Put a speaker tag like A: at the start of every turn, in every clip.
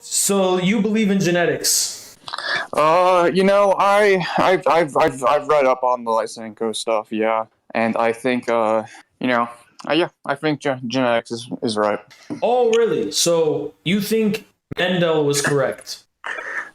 A: So you believe in genetics?
B: I've read up on the Lysenko stuff, yeah, and I think I think genetics is right.
A: Oh, really? So you think Mendel was correct?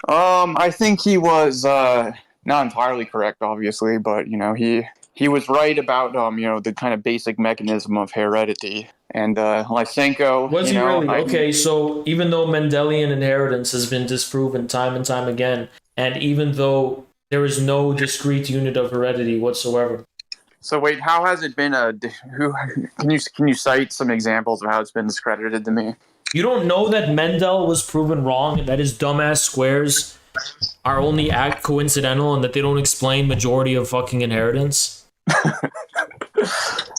B: I think he was not entirely correct, obviously, but he was right about the kind of basic mechanism of heredity. And Lysenko,
A: Was he really? Okay, so even though Mendelian inheritance has been disproven time and time again, and even though there is no discrete unit of heredity whatsoever.
B: So wait, how has it been? Can you cite some examples of how it's been discredited to me?
A: You don't know that Mendel was proven wrong, and that his dumbass squares are only coincidental, and that they don't explain majority of fucking inheritance?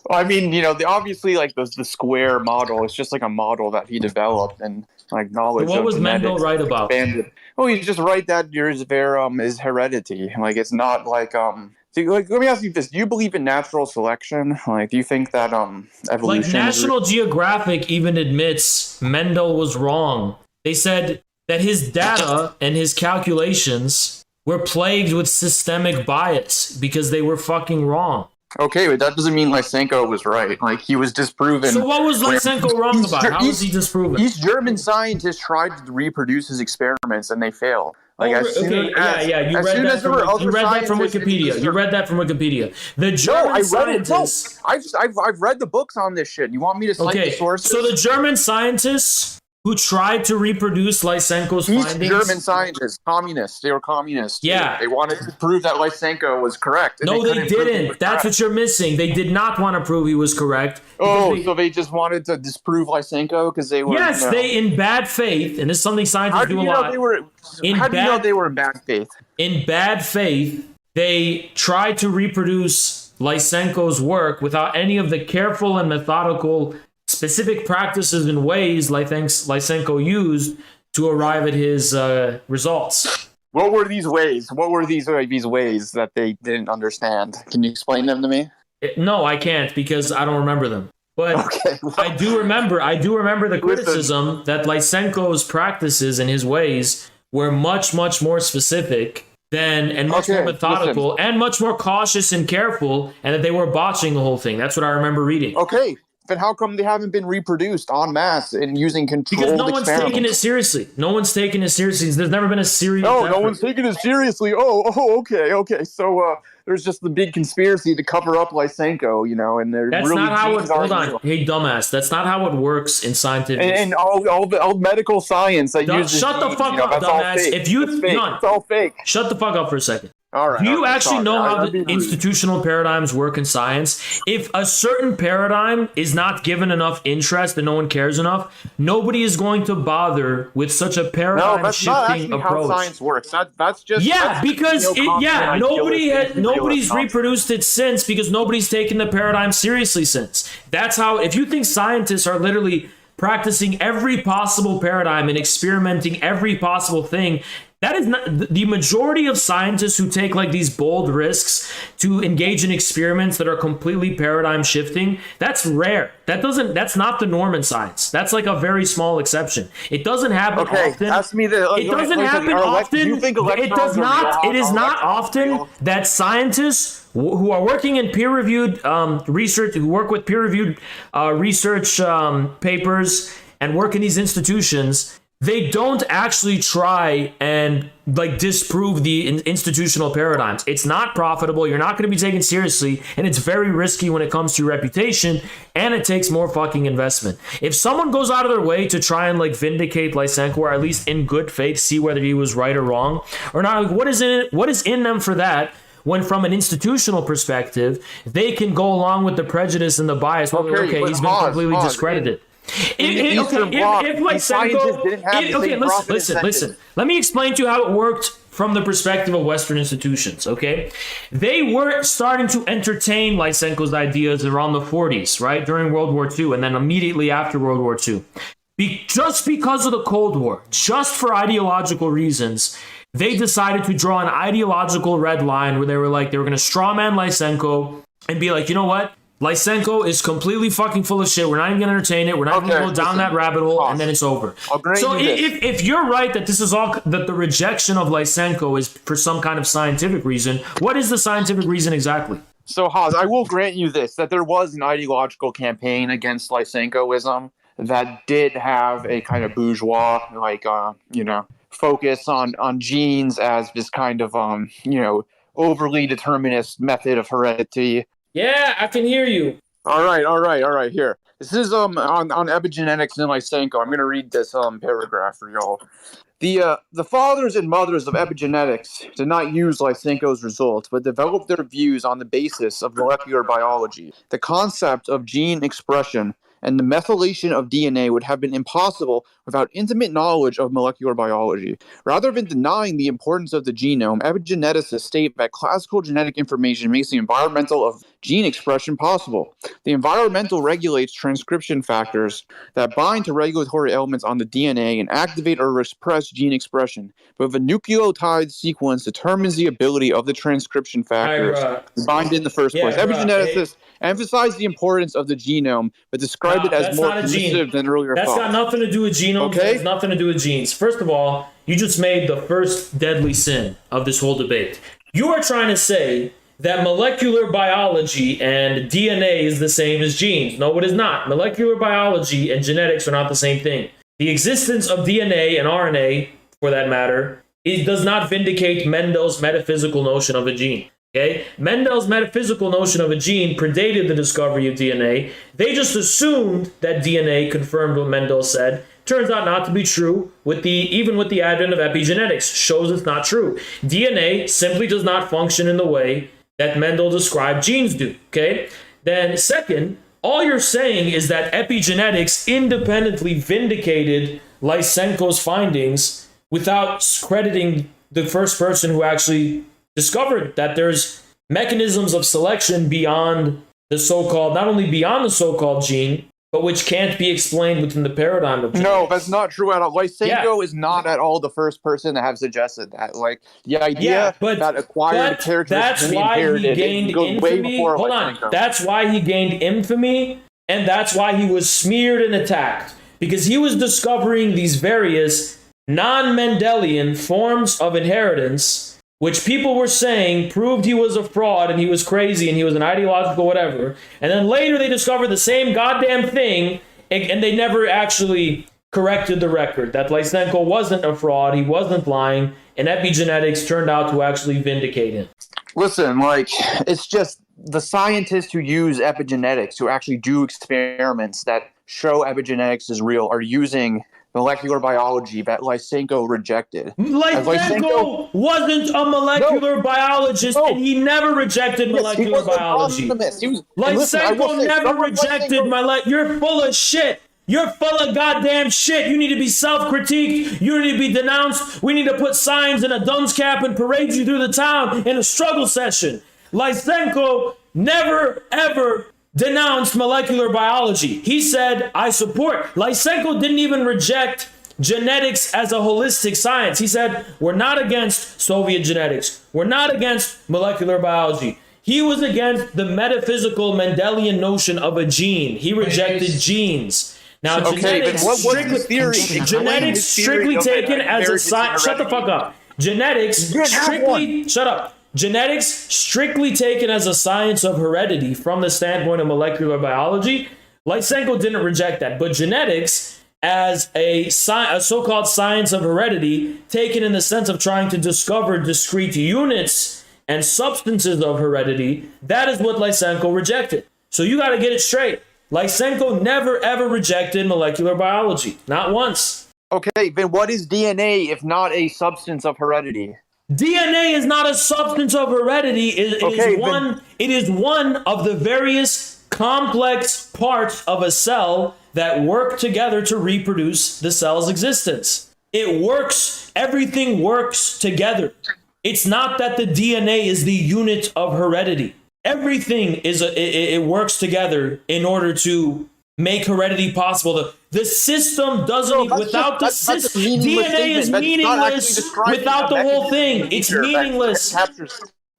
B: Well, I mean, obviously, like the square model is just like a model that he developed, and like knowledge.
A: So what was Mendel right about?
B: Oh, he's just right that yours is heredity. Like it's not like Like, let me ask you this: do you believe in natural selection? Like, do you think that evolution?
A: Like National Geographic even admits Mendel was wrong. They said that his data and his calculations were plagued with systemic bias because they were fucking wrong.
B: Okay, but that doesn't mean Lysenko was right. Like, he was disproven.
A: So what was Lysenko wrong about? How was he disproven?
B: These German scientists tried to reproduce his experiments and they failed. Like,
A: You read that from Wikipedia. You read that from Wikipedia. The German scientists.
B: I've read the books on this shit. You want me to cite the sources?
A: So the German scientists who tried to reproduce Lysenko's findings.
B: German scientists, communists. They were communists.
A: Yeah.
B: They wanted to prove that Lysenko was correct.
A: No, they didn't. That's what you're missing. They did not want to prove he was correct.
B: So they just wanted to disprove Lysenko because they were.
A: Yes, they in bad faith, and this is something scientists do a lot.
B: How do you know they were in bad faith?
A: In bad faith, they tried to reproduce Lysenko's work without any of the careful and methodical specific practices and ways Lysenko used to arrive at his results.
B: What were these ways? What were these ways that they didn't understand? Can you explain them to me?
A: No, I can't because I don't remember them. But okay, well, I do remember the criticism that Lysenko's practices and his ways were much, much more specific and much more methodical and much more cautious and careful, and that they were botching the whole thing. That's what I remember reading.
B: Okay. Then how come they haven't been reproduced en masse and using controlled
A: experiments? Because no one's taking it seriously. No one's taking it seriously. There's never been a serious effort.
B: No one's taking it seriously. Okay. So there's just the big conspiracy to cover up Lysenko, and they're
A: That's
B: really
A: not how it. Hold on, hey dumbass. That's not how it works in scientific.
B: And all medical science that uses.
A: Shut the fuck up, dumbass.
B: It's all fake.
A: Shut the fuck up for a second.
B: All right.
A: Do you actually know how the institutional paradigms work in science? If a certain paradigm is not given enough interest and no one cares enough, nobody is going to bother with such a paradigm shifting approach.
B: How science works. That's just
A: nobody's reproduced it since because nobody's taken the paradigm seriously since. That's how. If you think scientists are literally practicing every possible paradigm and experimenting every possible thing. That is not the majority of scientists who take like these bold risks to engage in experiments that are completely paradigm shifting. That's rare. That's not the norm in science. That's like a very small exception. It doesn't happen often.
B: Ask me the,
A: it doesn't happen often. It does not. It is not often that scientists who are working in peer-reviewed research, who work with peer-reviewed research papers and work in these institutions, they don't actually try and like disprove the institutional paradigms. It's not profitable. You're not going to be taken seriously, and it's very risky when it comes to your reputation, and it takes more fucking investment. If someone goes out of their way to try and like vindicate Lysenko, or at least in good faith see whether he was right or wrong or not, like, what is in them for that? When from an institutional perspective, they can go along with the prejudice and the bias. He's been completely discredited. Listen. Let me explain to you how it worked from the perspective of Western institutions, okay? They were starting to entertain Lysenko's ideas around the 40s, right? During World War II, and then immediately after World War II. Just because of the Cold War, just for ideological reasons, they decided to draw an ideological red line where they were going to strawman Lysenko and be like, you know what? Lysenko is completely fucking full of shit. We're not even gonna entertain it. We're not gonna go down that rabbit hole, and then it's over. So if you're right that this is all that the rejection of Lysenko is for some kind of scientific reason, what is the scientific reason exactly?
B: So, Haas, I will grant you this, that there was an ideological campaign against Lysenkoism that did have a kind of bourgeois, like, focus on genes as this kind of, overly determinist method of heredity.
A: Yeah, I can hear you.
B: All right. Here. This is on epigenetics and Lysenko. I'm going to read this paragraph for y'all. The fathers and mothers of epigenetics did not use Lysenko's results, but developed their views on the basis of molecular biology. The concept of gene expression and the methylation of DNA would have been impossible without intimate knowledge of molecular biology. Rather than denying the importance of the genome, epigeneticists state that classical genetic information makes the environmental of gene expression possible. The environmental regulates transcription factors that bind to regulatory elements on the DNA and activate or repress gene expression. But the nucleotide sequence determines the ability of the transcription factors to bind in the first place. Epigeneticists emphasize the importance of the genome, but describe it as more permissive than earlier thought.
A: That's got nothing to do with genomes. Okay? It has nothing to do with genes. First of all, you just made the first deadly sin of this whole debate. You are trying to say that molecular biology and DNA is the same as genes. No, it is not. Molecular biology and genetics are not the same thing. The existence of DNA and RNA, for that matter, it does not vindicate Mendel's metaphysical notion of a gene. Okay? Mendel's metaphysical notion of a gene predated the discovery of DNA. They just assumed that DNA confirmed what Mendel said. Turns out not to be true. Even with the advent of epigenetics, shows it's not true. DNA simply does not function in the way that Mendel described genes do. Okay? Then second, all you're saying is that epigenetics independently vindicated Lysenko's findings without crediting the first person who actually discovered that there's mechanisms of selection beyond the so-called, not only beyond the so-called gene, but which can't be explained within the paradigm of genetics.
B: No, that's not true at all. Lysenko is not at all the first person to have suggested that. Like, the idea that acquired characteristics can be inherited goes way before Lysenko.
A: That's why he gained infamy, and that's why he was smeared and attacked. Because he was discovering these various non-Mendelian forms of inheritance, which people were saying proved he was a fraud and he was crazy and he was an ideological whatever. And then later they discovered the same goddamn thing, and they never actually corrected the record. That Lysenko wasn't a fraud, he wasn't lying, and epigenetics turned out to actually vindicate him.
B: Listen, it's just the scientists who use epigenetics, who actually do experiments that show epigenetics is real, are using molecular biology that Lysenko rejected.
A: Lysenko wasn't a molecular biologist, and he never rejected molecular biology. Lysenko never rejected You're full of shit. You're full of goddamn shit. You need to be self-critiqued. You need to be denounced. We need to put signs in a dunce cap and parade you through the town in a struggle session. Lysenko never, ever denounced molecular biology. He said, I support. Lysenko didn't even reject genetics as a holistic science. He said, we're not against Soviet genetics. We're not against molecular biology. He was against the metaphysical Mendelian notion of a gene. He rejected genes. Now, genetics strictly taken as a science. Shut the fuck up. Genetics strictly taken as a science of heredity from the standpoint of molecular biology. Lysenko didn't reject that, but genetics as a so-called science of heredity taken in the sense of trying to discover discrete units and substances of heredity, that is what Lysenko rejected. So you got to get it straight. Lysenko never ever rejected molecular biology, not once.
B: Okay, then what is DNA if not a substance of heredity?
A: DNA is not a substance of heredity. It is one of the various complex parts of a cell that work together to reproduce the cell's existence. It works. Everything works together. It's not that the DNA is the unit of heredity. Everything it works together in order to make heredity possible. The system doesn't, without the system, DNA is meaningless without the whole thing. It's meaningless.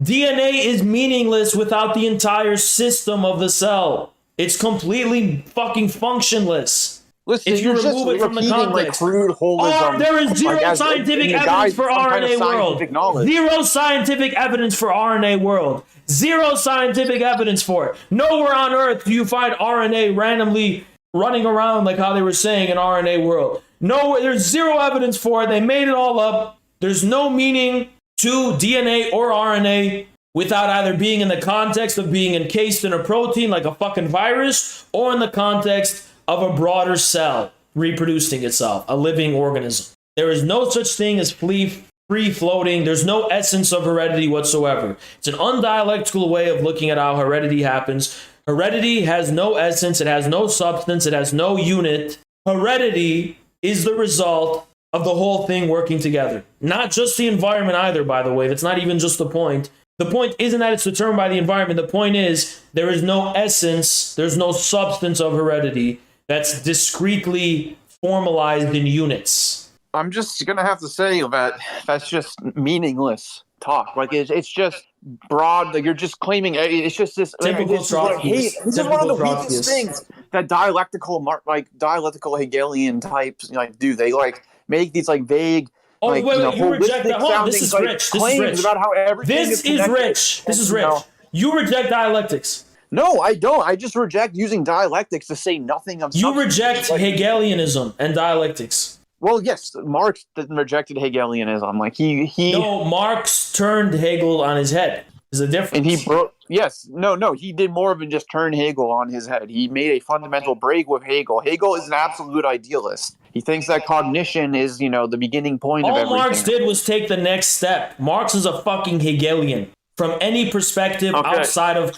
A: DNA is meaningless without the entire system of the cell. It's completely fucking functionless.
B: Listen,
A: If you
B: you're just
A: remove it from the
B: repeating like
A: context.
B: crude holism.
A: There is zero
B: like,
A: scientific
B: in the
A: evidence
B: guise
A: for
B: of some kind of
A: RNA world.
B: scientific knowledge.
A: Zero scientific evidence for RNA world. Zero scientific evidence for it. Nowhere on Earth do you find RNA randomly running around like how they were saying in RNA world. No, there's zero evidence for it. They made it all up. There's no meaning to DNA or RNA without either being in the context of being encased in a protein like a fucking virus, or in the context of a broader cell reproducing itself, a living organism. There is no such thing as free-floating. There's no essence of heredity whatsoever. It's an undialectical way of looking at how heredity happens. Heredity has no essence. It has no substance. It has no unit. Heredity is the result of the whole thing working together. Not just the environment either, by the way. That's not even just the point. The point isn't that it's determined by the environment. The point is there is no essence, there's no substance of heredity that's discretely formalized in units.
B: I'm just going to have to say that that's just meaningless talk. Like, it's just broad. Like, you're just claiming it's just this.
A: Typical
B: Trotskyist. This is one of the weakest things that dialectical Hegelian types do. They like make these like vague.
A: Oh, wait, you reject that. Hold on, this is rich. This is rich.
B: About how everything
A: this is rich. This is rich. You reject dialectics.
B: No, I don't. I just reject using dialectics to say nothing of.
A: You reject Hegelianism and dialectics.
B: Well, yes, Marx rejected Hegelianism. Like he.
A: No, Marx turned Hegel on his head. There's a difference.
B: And he broke. Yes, no, he did more than just turn Hegel on his head. He made a fundamental break with Hegel. Hegel is an absolute idealist. He thinks that cognition is, the beginning point of everything.
A: All Marx did was take the next step. Marx is a fucking Hegelian. From any perspective outside of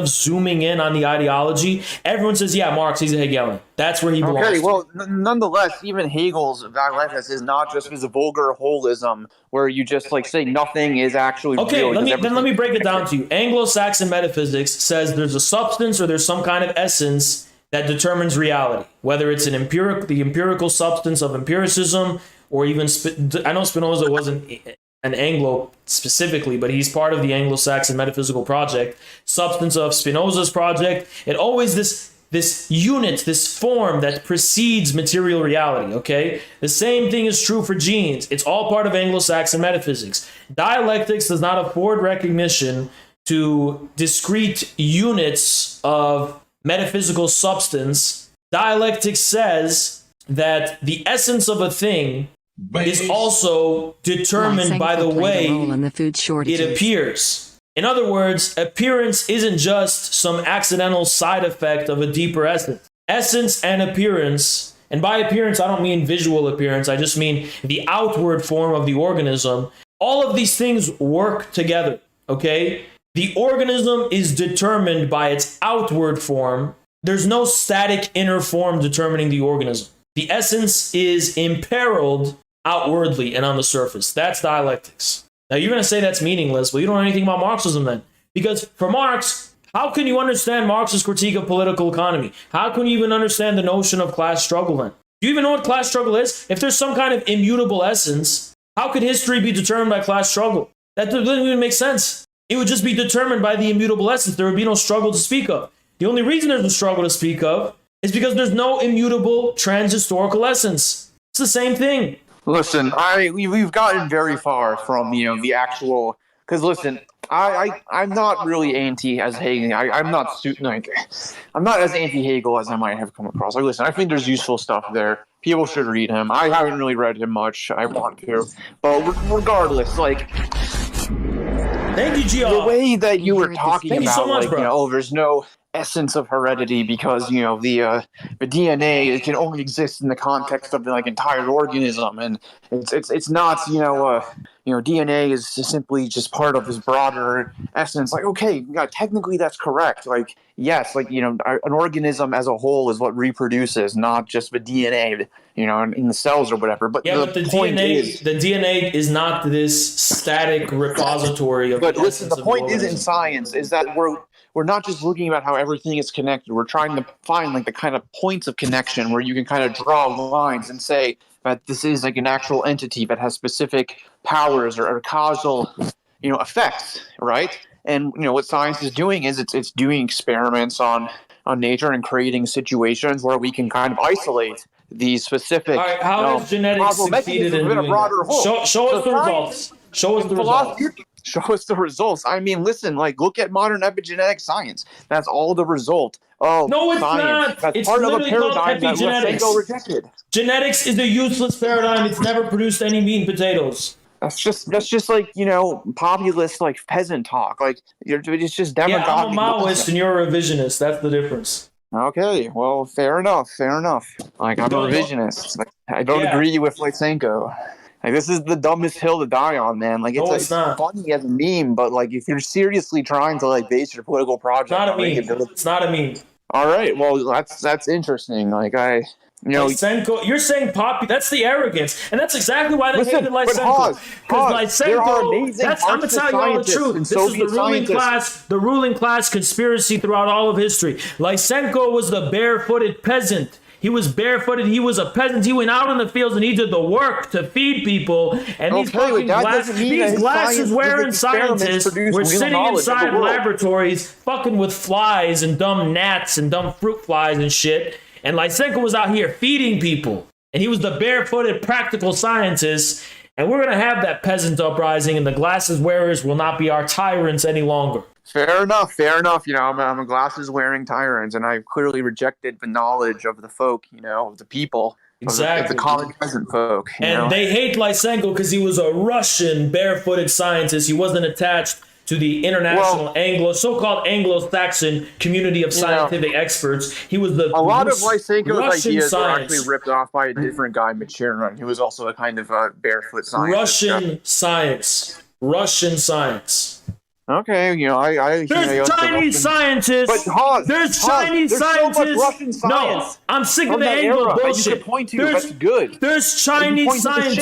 A: zooming in on the ideology, everyone says, yeah, Marx, he's a Hegelian. That's where he belongs.
B: Okay, well, nonetheless, even Hegel's dialectics is not just this vulgar holism where you just say nothing is actually real.
A: Let me break it down to you. Anglo-Saxon metaphysics says there's a substance or there's some kind of essence that determines reality, whether it's the empirical substance of empiricism, or even I know Spinoza wasn't an Anglo specifically, but he's part of the Anglo-Saxon metaphysical project, substance of Spinoza's project. It always this unit, this form that precedes material reality, okay? The same thing is true for genes. It's all part of Anglo-Saxon metaphysics. Dialectics does not afford recognition to discrete units of metaphysical substance. Dialectics says that the essence of a thing is also determined by the way it appears. In other words, appearance isn't just some accidental side effect of a deeper essence. Essence and appearance, and by appearance I don't mean visual appearance, I just mean the outward form of the organism. All of these things work together, okay? The organism is determined by its outward form. There's no static inner form determining the organism. The essence is imperiled outwardly and on the surface. That's dialectics. Now you're going to say that's meaningless. Well, you don't know anything about Marxism then. Because for Marx, how can you understand Marx's critique of political economy? How can you even understand the notion of class struggle then? Do you even know what class struggle is? If there's some kind of immutable essence, how could history be determined by class struggle? That doesn't even make sense. It would just be determined by the immutable essence. There would be no struggle to speak of. The only reason there's a struggle to speak of is because there's no immutable transhistorical essence. It's the same thing.
B: Listen, we've gotten very far from the actual. Because listen, I'm not really anti as Hegel. I'm not as anti Hegel as I might have come across. Like, listen, I think there's useful stuff there. People should read him. I haven't really read him much. I want to, but regardless,
A: thank you, Gio.
B: The way that you were talking
A: Thank
B: about,
A: you so much, bro.
B: There's no essence of heredity because the DNA, it can only exist in the context of the entire organism, and it's not DNA is simply just part of this broader essence. Okay, yeah, technically that's correct. Yes, an organism as a whole is what reproduces, not just the DNA, in the cells or whatever. But
A: yeah, but the DNA is not this static repository of.
B: But listen, the point is in science is that we're not just looking about how everything is connected. We're trying to find like the kind of points of connection where you can kind of draw lines and say that this is like an actual entity that has specific powers or causal, effects, right? And what science is doing is it's doing experiments on nature and creating situations where we can kind of isolate these specific.
A: All right, how has genetics succeeded in doing that? Show us the results. Show us the results.
B: Show us the results. I mean, listen, like, look at modern epigenetic science. That's all the result of
A: no, it's
B: science.
A: not.
B: That's
A: it's
B: part of a
A: literally
B: paradigm
A: called
B: that
A: epigenetics.
B: Lysenko rejected.
A: Genetics is a useless paradigm. It's never produced any meat and potatoes.
B: That's just like, populist, like, peasant talk. Like, it's just demagogic.
A: Yeah, I'm a Maoist and you're a revisionist. That's the difference.
B: Okay, well, fair enough. Like, I'm a revisionist. Like, I don't agree with Lysenko. Like, this is the dumbest hill to die on, man. Like, it's funny as a meme, but like, if you're seriously trying to like base your political project,
A: it's not a meme.
B: All right, well, that's interesting. Like,
A: Lysenko, you're saying that's the arrogance, and that's exactly why they hated Lysenko. Because Lysenko, I'm gonna tell you all the truth. This is the ruling class conspiracy throughout all of history. Lysenko was the barefooted peasant. He was barefooted. He was a peasant. He went out in the fields and he did the work to feed people. And these fucking glasses-wearing scientists were sitting inside laboratories fucking with flies and dumb gnats and dumb fruit flies and shit. And Lysenko was out here feeding people. And he was the barefooted practical scientist. And we're going to have that peasant uprising, and the glasses wearers will not be our tyrants any longer.
B: Fair enough. I'm a glasses-wearing tyrant, and I've clearly rejected the knowledge of the folk, of the people. Exactly. Of the common peasant folk.
A: And they hate Lysenko because he was a Russian barefooted scientist. He wasn't attached to the international so-called Anglo-Saxon community of scientific experts. He was a
B: lot of Lysenko's
A: Russian
B: ideas
A: science.
B: were actually ripped off by a different guy, Machiron, who was also a kind of barefoot scientist.
A: Russian science.
B: Okay,
A: there's Chinese scientists.
B: But
A: there's Chinese scientists.
B: So much Russian science.
A: No, I'm sick of the Anglo bullshit.
B: That's good.
A: There's Chinese science.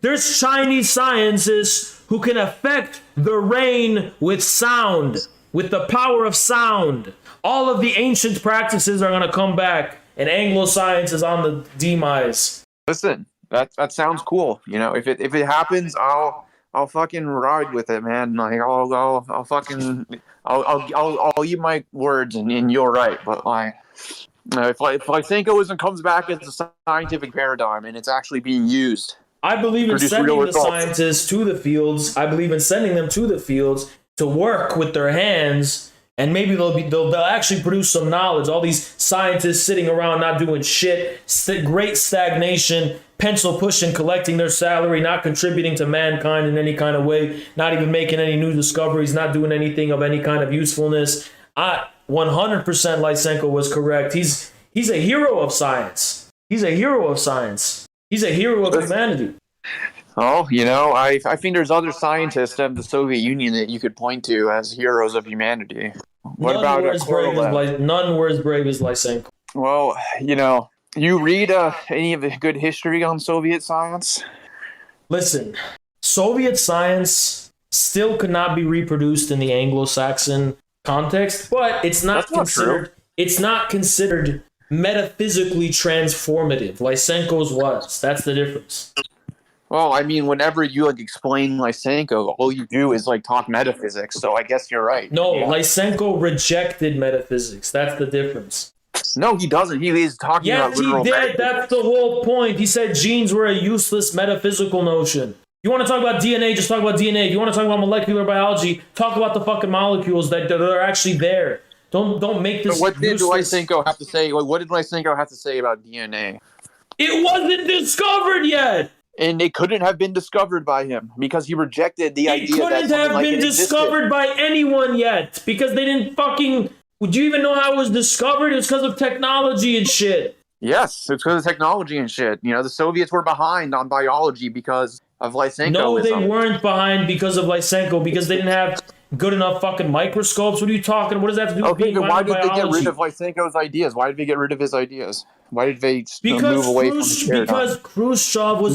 A: There's Chinese scientists who can affect the rain with sound, with the power of sound. All of the ancient practices are going to come back, and Anglo science is on the demise.
B: Listen, that sounds cool. If it happens, I'll fucking ride with it, man. Like, I'll eat my words and you're right. But like, if Lysenko comes back as a scientific paradigm and it's actually being used,
A: I believe in sending the scientists to the fields. I believe in sending them to the fields to work with their hands, and maybe they'll actually produce some knowledge. All these scientists sitting around not doing shit, great stagnation, pencil pushing, collecting their salary, not contributing to mankind in any kind of way, not even making any new discoveries, not doing anything of any kind of usefulness. 100% Lysenko was correct. He's a hero of science. He's a hero of humanity.
B: Oh, I think there's other scientists of the Soviet Union that you could point to as heroes of humanity. What about
A: none were as brave as Lysenko?
B: Well, you read any of the good history on Soviet science?
A: Listen, Soviet science still could not be reproduced in the Anglo-Saxon context, but it's not considered metaphysically transformative. Lysenko's was. That's the difference.
B: Well, I mean, whenever you explain Lysenko, all you do is talk metaphysics. So I guess you're right.
A: No, yeah. Lysenko rejected metaphysics. That's the difference.
B: No, he doesn't. He is talking about literal
A: metaphysics. Yes, he did. That's the whole point. He said genes were a useless metaphysical notion. You want to talk about DNA, just talk about DNA. If you want to talk about molecular biology, talk about the fucking molecules that are actually there. Don't make this.
B: But what did Lysenko have to say? What did Lysenko have to say about DNA?
A: It wasn't discovered yet.
B: And it couldn't have been discovered by him because he rejected the idea that
A: it couldn't have been discovered by anyone yet because they didn't fucking. Would you even know how it was discovered? It's because of technology and shit.
B: Yes, it's because of technology and shit. The Soviets were behind on biology because of Lysenko.
A: No, they weren't behind because of Lysenko because they didn't have good enough fucking microscopes. What are you talking? What does that have to do with being behind biology?
B: Why did they get rid of Lysenko's ideas? Why did they get rid of his ideas? Why did they move away from the paradigm?
A: Because Khrushchev was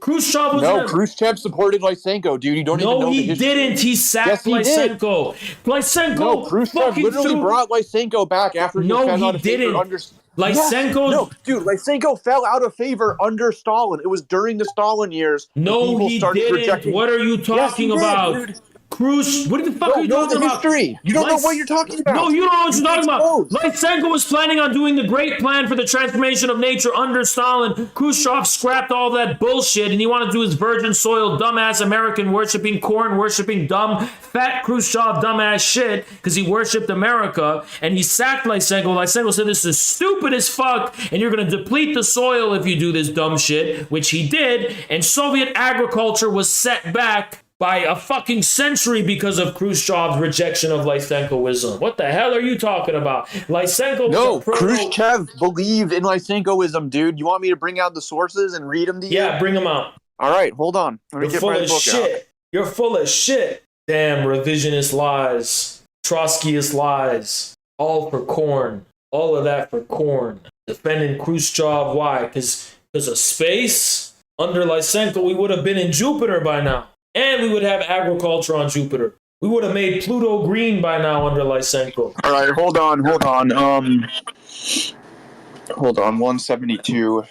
A: Khrushchev was
B: No, Khrushchev supported Lysenko, dude. You don't even know the history.
A: No, he didn't. He sacked Lysenko. Lysenko.
B: No, Khrushchev literally brought Lysenko back after he fell out of favor under.
A: Lysenko.
B: No, dude, Lysenko fell out of favor under Stalin. It was during the Stalin years.
A: No, he didn't. What are you talking about?
B: Dude.
A: What the fuck are you talking about?
B: History. You don't know what you're talking about.
A: No, you don't know what you're talking about. Lysenko was planning on doing the great plan for the transformation of nature under Stalin. Khrushchev scrapped all that bullshit, and he wanted to do his virgin soil, dumbass American worshipping, corn worshipping, dumb, fat Khrushchev dumbass shit, because he worshipped America, and he sacked Lysenko. Lysenko said, this is stupid as fuck, and you're going to deplete the soil if you do this dumb shit, which he did, and Soviet agriculture was set back by a fucking century because of Khrushchev's rejection of Lysenkoism. What the hell are you talking about? Lysenko was
B: Khrushchev believed in Lysenkoism, dude. You want me to bring out the sources and read them to you?
A: Yeah, bring them out.
B: All right, hold on. Let me get my book out.
A: You're full of shit. Damn, revisionist lies. Trotskyist lies. All for corn. All of that for corn. Defending Khrushchev. Why? Because of space? Under Lysenko, we would have been in Jupiter by now. And we would have agriculture on Jupiter. We would have made Pluto green by now under Lysenko.
B: All right, hold on. 172.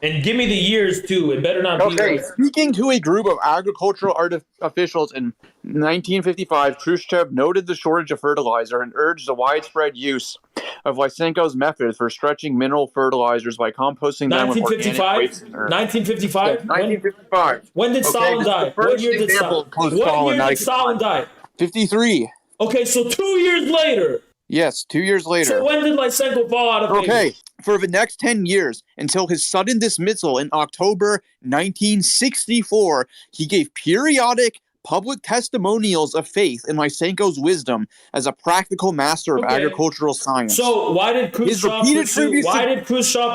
A: And give me the years, too. It better not be...
B: Okay, speaking to a group of agricultural officials in 1955, Khrushchev noted the shortage of fertilizer and urged the widespread use of Lysenko's method for stretching mineral fertilizers by composting them with organic waste.
A: 1955?
B: 1955.
A: When did Stalin die? What year did Stalin die?
B: 53.
A: Okay, so 2 years later.
B: Yes, 2 years later.
A: So when did Lysenko fall out of favor?
B: Okay, for the next 10 years, until his sudden dismissal in October 1964, he gave periodic public testimonials of faith in Lysenko's wisdom as a practical master of agricultural science.
A: So why did Khrushchev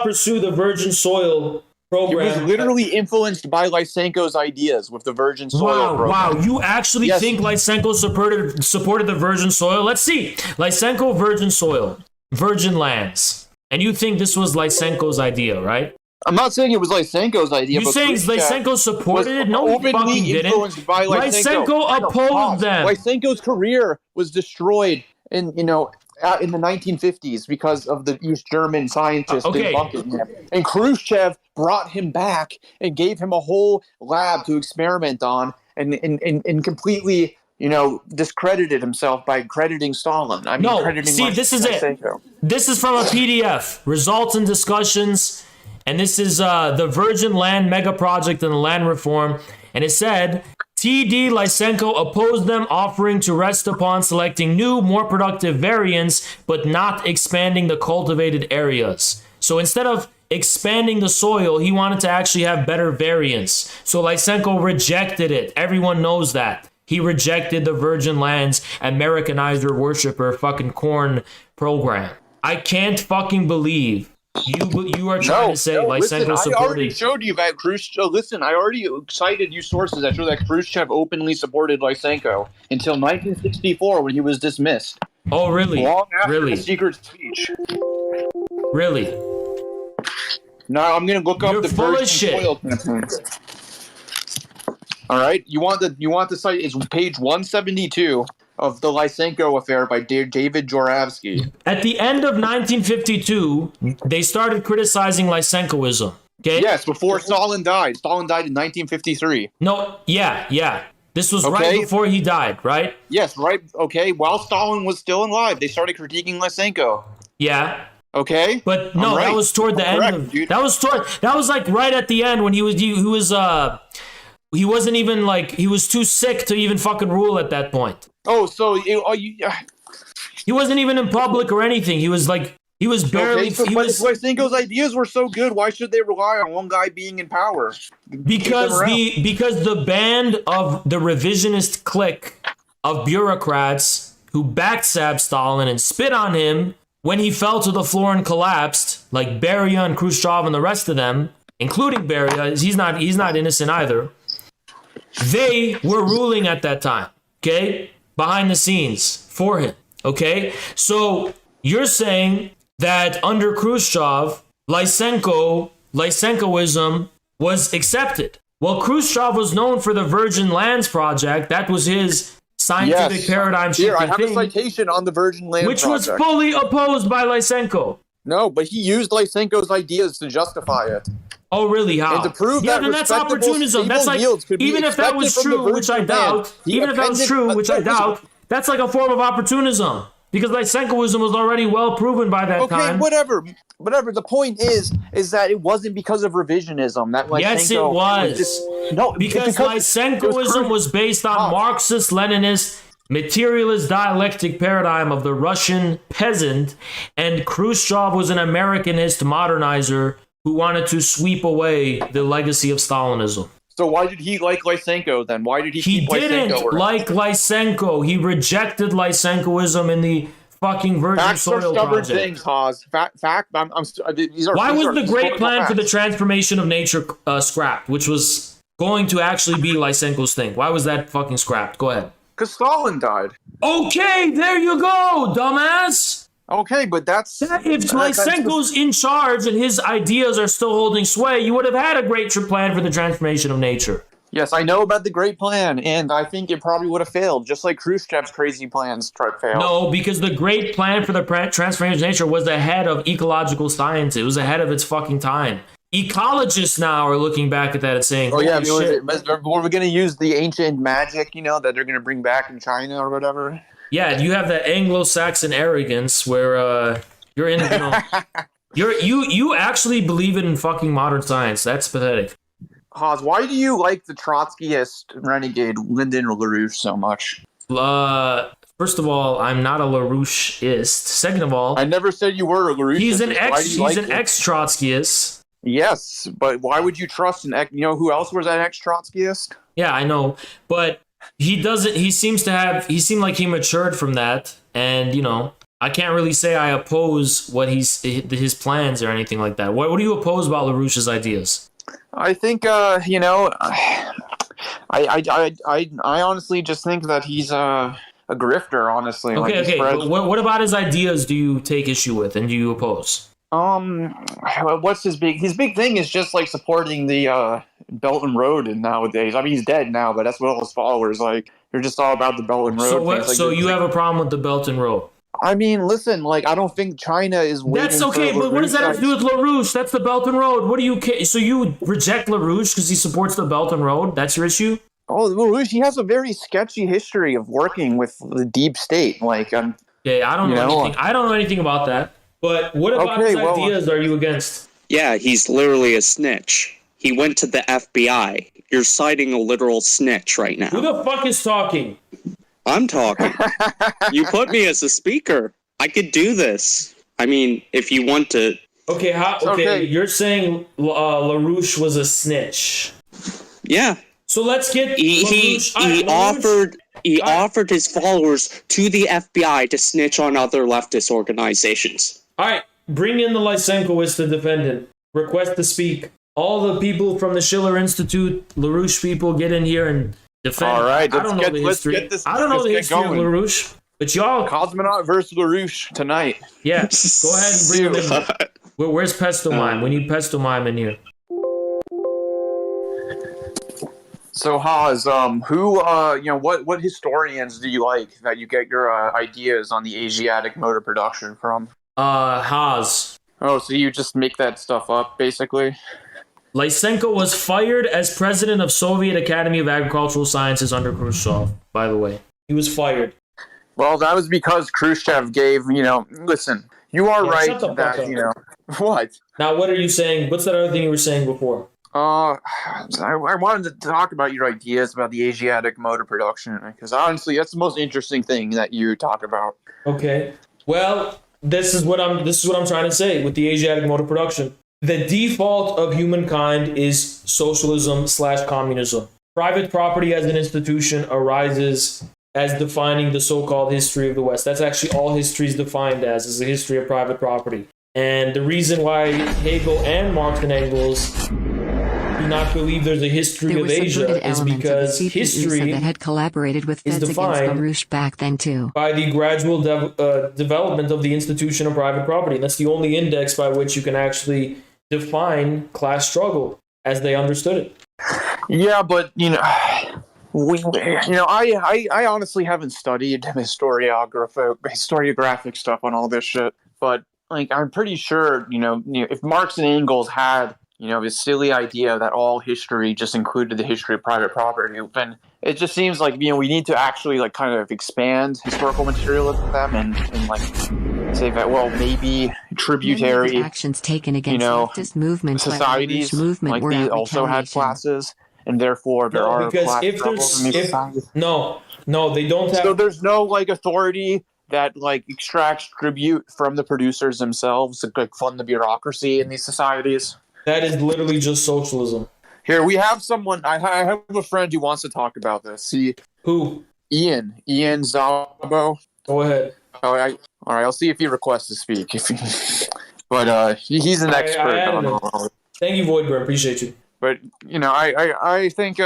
A: pursue the virgin soil program?
B: He was literally influenced by Lysenko's ideas with the virgin soil program.
A: Wow, you actually think Lysenko supported the virgin soil? Let's see. Lysenko, virgin soil, virgin lands. And you think this was Lysenko's idea, right?
B: I'm not saying it was Lysenko's idea.
A: You're saying Lysenko supported it? No, he fucking didn't. Lysenko opposed them.
B: Lysenko's career was destroyed in the 1950s because of the East German scientists debunking him. And Khrushchev brought him back and gave him a whole lab to experiment on and completely, discredited himself by crediting Stalin.
A: This is it. This is from a PDF, results and discussions. And this is the Virgin Land Mega Project and the Land Reform. And it said, T.D. Lysenko opposed them, offering to rest upon selecting new, more productive variants, but not expanding the cultivated areas. So instead of expanding the soil, he wanted to actually have better variants. So Lysenko rejected it. Everyone knows that. He rejected the Virgin Lands Americanizer worshiper fucking corn program. I can't fucking believe you are trying to say Lysenko supported.
B: I already showed you that Khrushchev. Listen, I already cited you sources that show that Khrushchev openly supported Lysenko until 1964 when he was dismissed.
A: Oh, really?
B: Long after the secret speech.
A: Really?
B: Now I'm gonna look up the virgin soil campaign. All right, you want the site is page 172 of the Lysenko affair by David Joravsky.
A: At the end of 1952, they started criticizing Lysenkoism. Okay?
B: Yes, before Stalin died. Stalin died in 1953.
A: No, yeah. This was right before he died, right?
B: Yes, right. Okay, while Stalin was still alive, they started critiquing Lysenko.
A: Yeah.
B: Okay?
A: But no, that was toward the end of that was like right at the end when he wasn't even he was too sick to even fucking rule at that point.
B: Oh, so
A: he wasn't even in public or anything. He was barely.
B: Lysenko's ideas were so good. Why should they rely on one guy being in power?
A: Because the band of the revisionist clique of bureaucrats who backstabbed Stalin and spit on him when he fell to the floor and collapsed, like Beria and Khrushchev and the rest of them, including Beria. He's not innocent either. They were ruling at that time. Okay. Behind the scenes for him, okay? So you're saying that under Khrushchev, Lysenkoism was accepted. Well, Khrushchev was known for the Virgin Lands Project. That was his scientific paradigm shifting
C: Here, I have
A: thing,
C: a citation on the Virgin Lands
A: which
C: Project.
A: was fully opposed by Lysenko.
C: No, but he used Lysenko's ideas to justify it.
A: Oh, really? How?
C: And to prove
A: yeah,
C: that
A: then that's
C: respectable,
A: opportunism. That's
C: stable
A: like,
C: yields could be
A: even if that was
C: expected from the
A: true, which I
C: Virgin
A: doubt,
C: Land, the
A: even if that was
C: appendix-
A: true, which I doubt, that's like a form of opportunism. Because Lysenkoism was already well proven by that time.
C: Okay, whatever. The point is that it wasn't because of revisionism. That Lysenko
A: Yes, it was.
C: No,
A: because Lysenkoism was based on Marxist-Leninist materialist dialectic paradigm of the Russian peasant, and Khrushchev was an Americanist modernizer who wanted to sweep away the legacy of Stalinism.
C: So why did he like Lysenko then? Why did he
A: He
C: keep Lysenko
A: didn't
C: around?
A: like Lysenko. He rejected Lysenkoism in the fucking Virgin
C: Facts are
A: Soil
C: stubborn
A: Project.
C: things, Haas. These are,
A: Why
C: these
A: was
C: are
A: the great
C: historical
A: plan for the
C: facts.
A: transformation of nature scrapped, which was going to actually be Lysenko's thing? Why was that fucking scrapped? Go ahead.
C: Because Stalin died.
A: Okay, there you go, dumbass.
C: Okay, but that's...
A: If Lysenko's in charge and his ideas are still holding sway, you would have had a great plan for the transformation of nature.
C: Yes, I know about the Great Plan, and I think it probably would have failed, just like Khrushchev's crazy plans failed.
A: No, because the great plan for the transformation of nature was ahead of ecological science. It was ahead of its fucking time. Ecologists now are looking back at that and saying,
C: Oh, yeah,
A: shit.
C: we're going to use the ancient magic, that they're going to bring back in China or whatever.
A: Yeah, you have that Anglo-Saxon arrogance where you're in, you actually believe in fucking modern science. That's pathetic.
C: Haas, why do you like the Trotskyist renegade Lyndon LaRouche so much?
A: First of all, I'm not a LaRoucheist. Second of all,
C: I never said you were a LaRouche.
A: he's an ex-Trotskyist.
C: Yes, but why would you trust an ex? Who else was an ex-Trotskyist?
A: Yeah, I know, but he doesn't. He seemed like he matured from that, and I can't really say I oppose what his plans or anything like that. What do you oppose about LaRouche's ideas?
C: I think I honestly just think that he's a grifter. Honestly,
A: okay. What about his ideas do you take issue with and do you oppose?
C: What's his big thing is just like supporting the Belt and Road nowadays. I mean, he's dead now, but that's what all his followers like. They're just all about the Belt and Road.
A: So you have a problem with the Belt and Road?
C: I mean, listen, I don't think China is waiting.
A: That's okay, but what does that have to do with LaRouche? That's the Belt and Road. What do you? So you reject LaRouche because he supports the Belt and Road? That's your issue?
C: Oh, LaRouche, he has a very sketchy history of working with the deep state.
A: I don't know anything. I don't know anything about that. But what about his ideas are you against?
D: Yeah, he's literally a snitch. He went to the FBI. You're citing a literal snitch right now.
A: Who the fuck is talking?
D: I'm talking. You put me as a speaker. I could do this. I mean, if you want to.
A: Okay, okay. You're saying LaRouche was a snitch.
D: Yeah.
A: So let's get
D: he offered his followers to the FBI to snitch on other leftist organizations.
A: All right, bring in the Lysenkoist to defend him. Request to speak. All the people from the Schiller Institute, LaRouche people, get in here and defend.
C: All right,
A: I don't know the history of LaRouche, but y'all.
C: Cosmonaut versus LaRouche tonight.
A: Yeah, go ahead and bring him in. Where's Pesto Mime? We need Pesto Mime in here.
C: So Haas, what historians do you like that you get your ideas on the Asiatic motor production from?
A: Haas.
C: Oh, so you just make that stuff up, basically?
A: Lysenko was fired as president of Soviet Academy of Agricultural Sciences under Khrushchev, by the way. He was fired.
C: Well, that was because Khrushchev gave, listen, you are right that, what?
A: Now, what are you saying? What's that other thing you were saying before?
C: I wanted to talk about your ideas about the Asiatic motor production, because honestly, that's the most interesting thing that you talk about.
A: Okay. Well, this is what I'm trying to say with the Asiatic motor production. The default of humankind is socialism/communism. Private property as an institution arises as defining the so-called history of the West. That's actually all history is defined as, is the history of private property. And the reason why Hegel and Marx and Engels do not believe there's a history
E: There
A: of
E: were some
A: Asia
E: good
A: is
E: elements of the
A: because
E: CPE
A: history
E: that had collaborated with
A: is
E: feds against
A: defined
E: LaRouche back then too.
A: by the gradual development of the institution of private property. And that's the only index by which you can actually define class struggle as they understood it.
B: Yeah, but I honestly haven't studied historiographic stuff on all this shit, but like I'm pretty sure if Marx and Engels had this silly idea that all history just included the history of private property, then it just seems like we need to actually like kind of expand historical material to them and like say that maybe tributary
E: actions taken against leftist movements
B: societies
E: movement
B: like these also had classes. And therefore, there are class struggles in these societies.
A: No, they don't have.
B: So there's no like authority that like extracts tribute from the producers themselves to like fund the bureaucracy in these societies.
A: That is literally just socialism.
B: Here we have someone. I have a friend who wants to talk about this.
A: Who?
B: Ian Zabo.
A: Go ahead.
B: All right. I'll see if he requests to speak. But he's an expert on all.
A: Thank you, Voidburn. Appreciate you.
B: But I think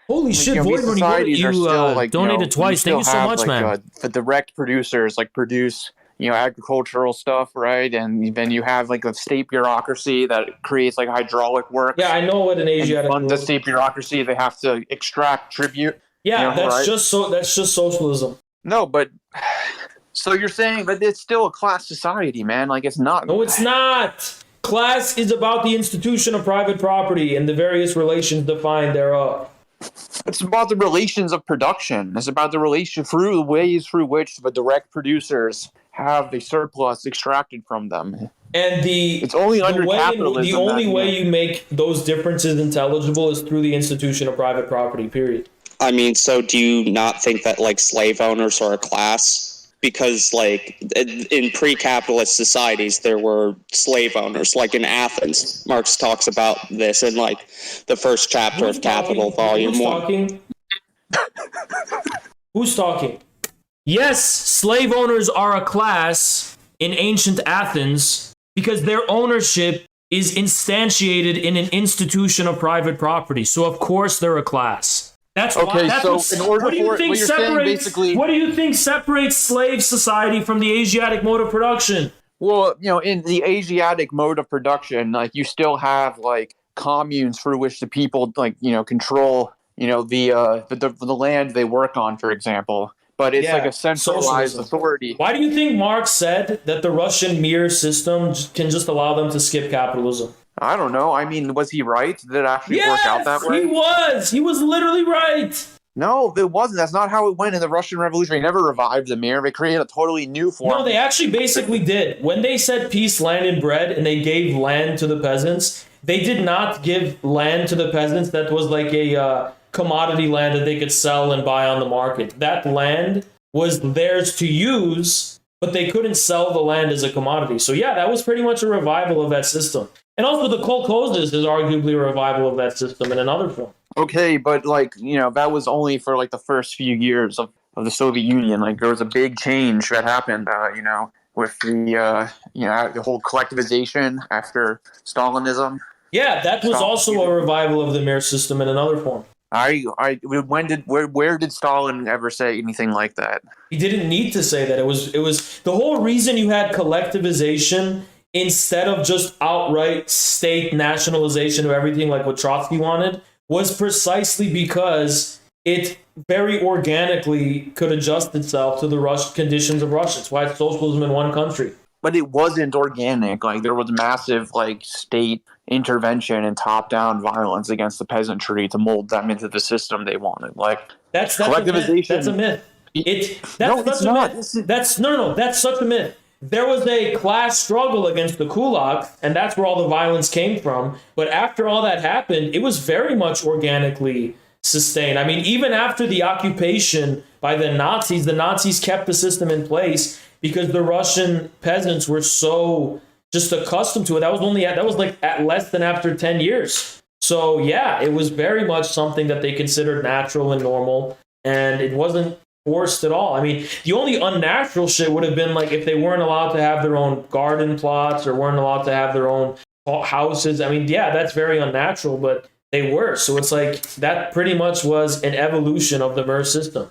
A: holy shit, Voidburn, you donated twice. Thank you so much, man.
B: The direct producers like produce agricultural stuff, right? And then you have like a state bureaucracy that creates like hydraulic work.
A: Yeah, I know what an Asiatic.
B: Fund the state bureaucracy, they have to extract tribute.
A: Yeah, that's just socialism.
B: No, but so you're saying, but it's still a class society, man. Like it's not.
A: No, it's not. Class is about the institution of private property and the various relations defined thereof.
B: It's about the relations of production. It's about the relation through the ways through which the direct producers have the surplus extracted from them.
A: And
B: it's only under capitalism.
A: The only way you make those differences intelligible is through the institution of private property, period.
D: I mean, so do you not think that like slave owners are a class? Because like in pre-capitalist societies, there were slave owners. Like in Athens, Marx talks about this in like the first chapter of Capital, Volume 1.
A: Who's talking? Yes, slave owners are a class in ancient Athens because their ownership is instantiated in an institution of private property. So of course they're a class. That's
B: okay.
A: Why,
B: so in order
A: what do you think separates? What do you think separates slave society from the Asiatic mode of production?
B: Well, in the Asiatic mode of production, like you still have like communes through which the people like control the land they work on, for example. But it's like a centralized authority.
A: Why do you think Marx said that the Russian mirror system can just allow them to skip capitalism?
B: I don't know. I mean, was he right? Did it actually work out that way?
A: He was. He was literally right.
B: No, it wasn't. That's not how it went in the Russian Revolution. They never revived the mirror. They created a totally new form.
A: No, they actually basically did. When they said peace, land, and bread, and they gave land to the peasants, they did not give land to the peasants that was like a commodity land that they could sell and buy on the market. That land was theirs to use, but they couldn't sell the land as a commodity. So yeah, that was pretty much a revival of that system. And also the kolkhozes is arguably a revival of that system in another form.
B: Okay, but like, that was only for like the first few years of the Soviet Union. Like there was a big change that happened, with the whole collectivization after Stalinism.
A: Yeah, that was also a revival of the mirror system in another form.
B: Where did Stalin ever say anything like that?
A: He didn't need to say that. It was the whole reason you had collectivization instead of just outright state nationalization of everything like what Trotsky wanted was precisely because it very organically could adjust itself to the conditions of Russia. It's why it's socialism in one country.
B: But it wasn't organic. Like there was massive like state intervention and top-down violence against the peasantry to mold them into the system they wanted. Like
A: that's
B: collectivization.
A: That's a myth. That's such a myth. There was a class struggle against the kulaks, and that's where all the violence came from. But after all that happened, it was very much organically sustained. I mean, even after the occupation by the Nazis kept the system in place because the Russian peasants were so just accustomed to it. That was like at less than after 10 years. So yeah, it was very much something that they considered natural and normal, and it wasn't forced at all. I mean, the only unnatural shit would have been like if they weren't allowed to have their own garden plots or weren't allowed to have their own houses. I mean, yeah, that's very unnatural, but they were. So it's like that pretty much was an evolution of the MERS system.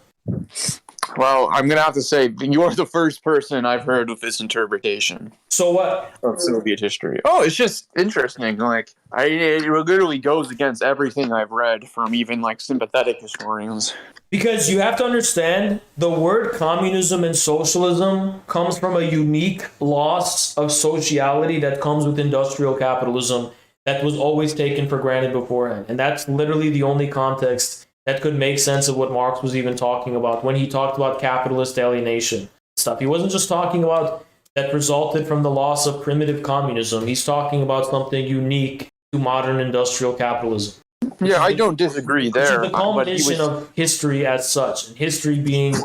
B: Well, I'm going to have to say, you're the first person I've heard of this interpretation.
A: So what?
B: Of Soviet history. Oh, it's just interesting. Like, it literally goes against everything I've read from even, like, sympathetic historians.
A: Because you have to understand, the word communism and socialism comes from a unique loss of sociality that comes with industrial capitalism that was always taken for granted beforehand. And that's literally the only context that could make sense of what Marx was even talking about when he talked about capitalist alienation stuff. He wasn't just talking about that resulted from the loss of primitive communism. He's talking about something unique to modern industrial capitalism.
B: Yeah, I don't disagree there.
A: Which is the culmination of history as such, and history being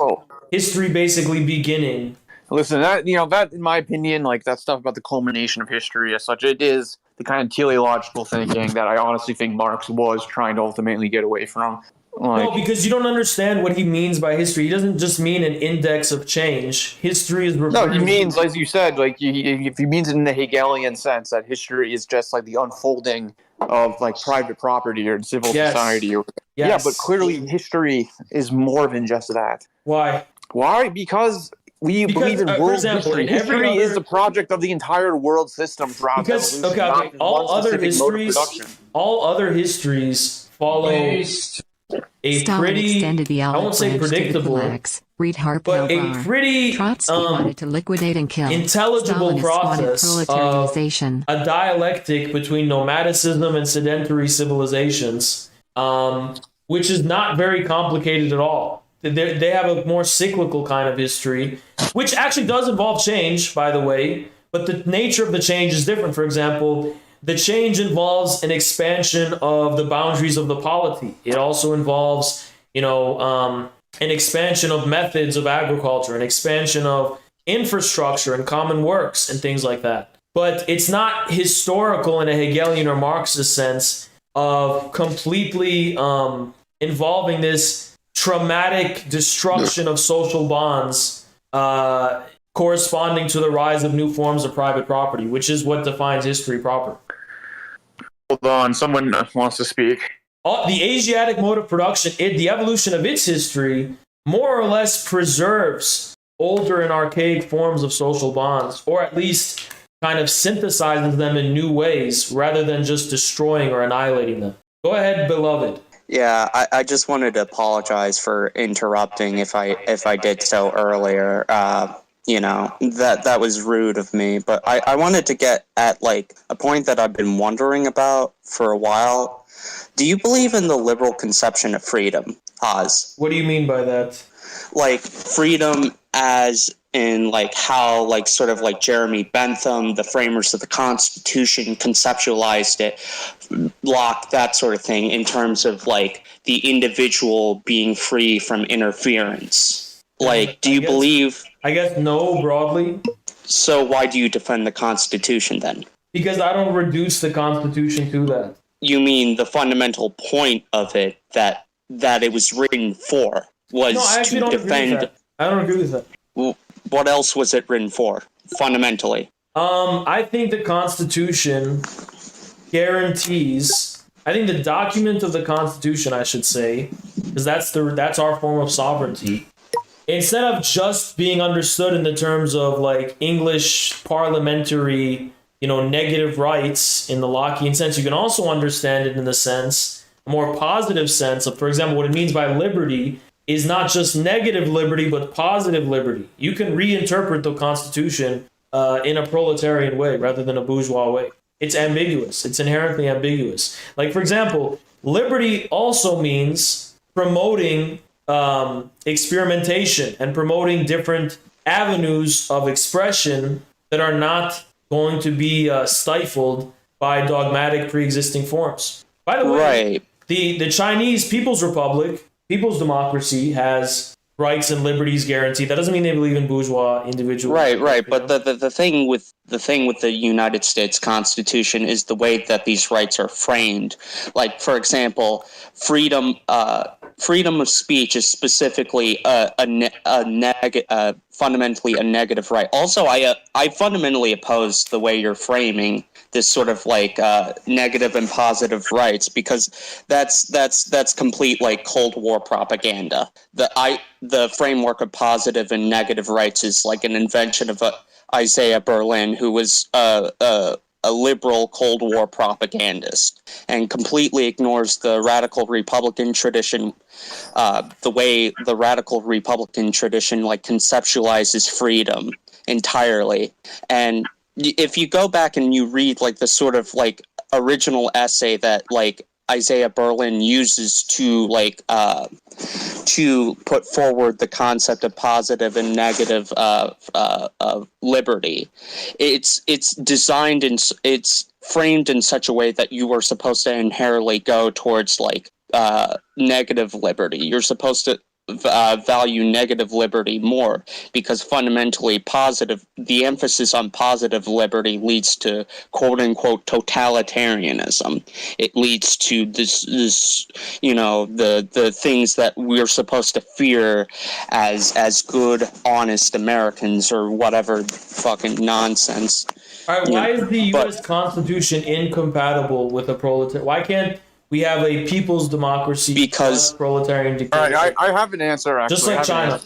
A: history basically beginning.
B: Listen, that in my opinion, like that stuff about the culmination of history as such, it is the kind of teleological thinking that I honestly think Marx was trying to ultimately get away from.
A: No, because you don't understand what he means by history. He doesn't just mean an index of change. History is...
B: No, he means, as you said, like if he means it in the Hegelian sense, that history is just like the unfolding of like private property or civil society. Yes. Yeah, but clearly history is more than just that.
A: Why?
B: Why? Because we believe in world history. History is the project of the entire world system throughout evolution.
A: All other histories follow a pretty, I won't say predictable, but a pretty
E: wanted to liquidate and kill.
A: intelligible process of a dialectic between nomadicism and sedentary civilizations, which is not very complicated at all. They have a more cyclical kind of history, which actually does involve change, by the way, but the nature of the change is different. For example, the change involves an expansion of the boundaries of the polity. It also involves, an expansion of methods of agriculture, an expansion of infrastructure and common works and things like that. But it's not historical in a Hegelian or Marxist sense of completely involving this traumatic destruction of social bonds corresponding to the rise of new forms of private property, which is what defines history proper.
B: Hold on, someone wants to speak.
A: The Asiatic mode of production, the evolution of its history, more or less preserves older and archaic forms of social bonds, or at least kind of synthesizes them in new ways rather than just destroying or annihilating them. Go ahead, beloved.
D: Yeah, I just wanted to apologize for interrupting if I did so earlier. That was rude of me, but I wanted to get at like a point that I've been wondering about for a while. Do you believe in the liberal conception of freedom, Oz?
A: What do you mean by that?
D: Like freedom as in like how like sort of like Jeremy Bentham, the framers of the Constitution, conceptualized it, Locke, that sort of thing, in terms of like the individual being free from interference. Like, do you believe...
A: I guess no, broadly.
D: So why do you defend the Constitution then?
A: Because I don't reduce the Constitution to that.
D: You mean the fundamental point of it that it was written for was to defend...
A: I don't agree with that.
D: Well, what else was it written for, fundamentally?
A: I think the Constitution guarantees... I think the document of the Constitution, I should say, because that's our form of sovereignty, instead of just being understood in the terms of like English parliamentary, negative rights in the Lockean sense, you can also understand it in the sense, a more positive sense of, for example, what it means by liberty is not just negative liberty, but positive liberty. You can reinterpret the Constitution in a proletarian way rather than a bourgeois way. It's ambiguous. It's inherently ambiguous. Like, for example, liberty also means promoting experimentation and promoting different avenues of expression that are not going to be stifled by dogmatic pre-existing forms. By the way, the Chinese People's Republic, People's Democracy, has rights and liberties guaranteed. That doesn't mean they believe in bourgeois individuals.
D: Right. But the thing with the United States Constitution is the way that these rights are framed. Like, for example, freedom of speech is specifically fundamentally a negative right. Also, I fundamentally oppose the way you're framing this sort of like negative and positive rights, because that's complete like Cold War propaganda. The framework of positive and negative rights is like an invention of Isaiah Berlin, who was a liberal Cold War propagandist, and completely ignores the radical Republican tradition, the way the radical Republican tradition like conceptualizes freedom entirely. And if you go back and you read like the sort of like original essay that like Isaiah Berlin uses to put forward the concept of positive and negative liberty, it's designed and it's framed in such a way that you are supposed to inherently go towards like negative liberty. You're supposed to value negative liberty more, because fundamentally the emphasis on positive liberty leads to quote unquote totalitarianism. It leads to this the things that we're supposed to fear as good, honest Americans, or whatever fucking nonsense.
A: All right, why is the U.S. Constitution incompatible with a proletariat? Why can't we have a people's democracy
D: because
A: proletarian dictatorship?
B: All right, I have an answer, actually.
A: Just like China.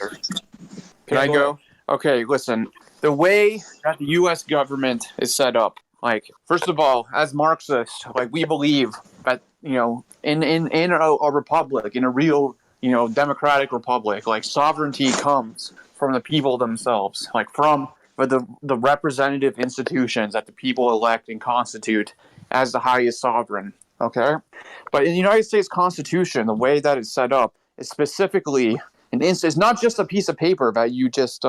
B: Can I go? Okay, listen. The way that the U.S. government is set up, like, first of all, as Marxists, like, we believe that, in a republic, in a real, democratic republic, like, sovereignty comes from the people themselves, like, from the representative institutions that the people elect and constitute as the highest sovereign. Okay, but in the United States Constitution, the way that it's set up is specifically it's not just a piece of paper that you just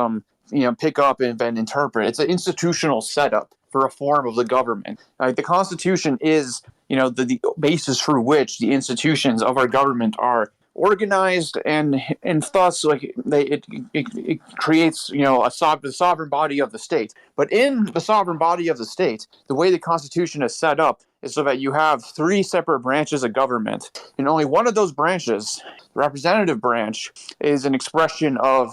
B: pick up and then interpret. It's an institutional setup for a form of the government. The Constitution is the basis through which the institutions of our government are organized, and thus like it creates the sovereign body of the state. But in the sovereign body of the state, the way the Constitution is set up is so that you have three separate branches of government, and only one of those branches, the representative branch, is an expression of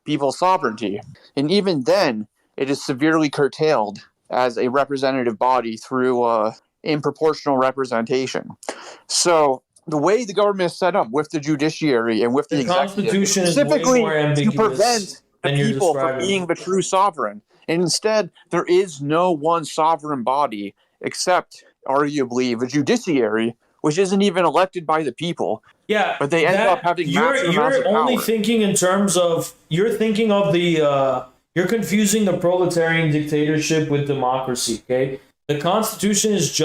B: people's sovereignty, and even then it is severely curtailed as a representative body through improportional representation. So the way the government is set up with the judiciary and with the
A: Constitution
B: specifically
A: is way more ambiguous
B: to prevent the
A: than you're
B: people from
A: describing.
B: being the true sovereign. And instead, there is no one sovereign body except, arguably, the judiciary, which isn't even elected by the people.
A: Yeah,
B: but they end up having massive amounts of
A: You're only
B: power.
A: thinking in terms of you're confusing the proletarian dictatorship with democracy. Okay, the Constitution is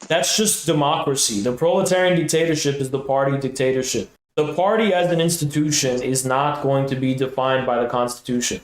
A: that's just democracy. The proletarian dictatorship is the party dictatorship. The party as an institution is not going to be defined by the Constitution.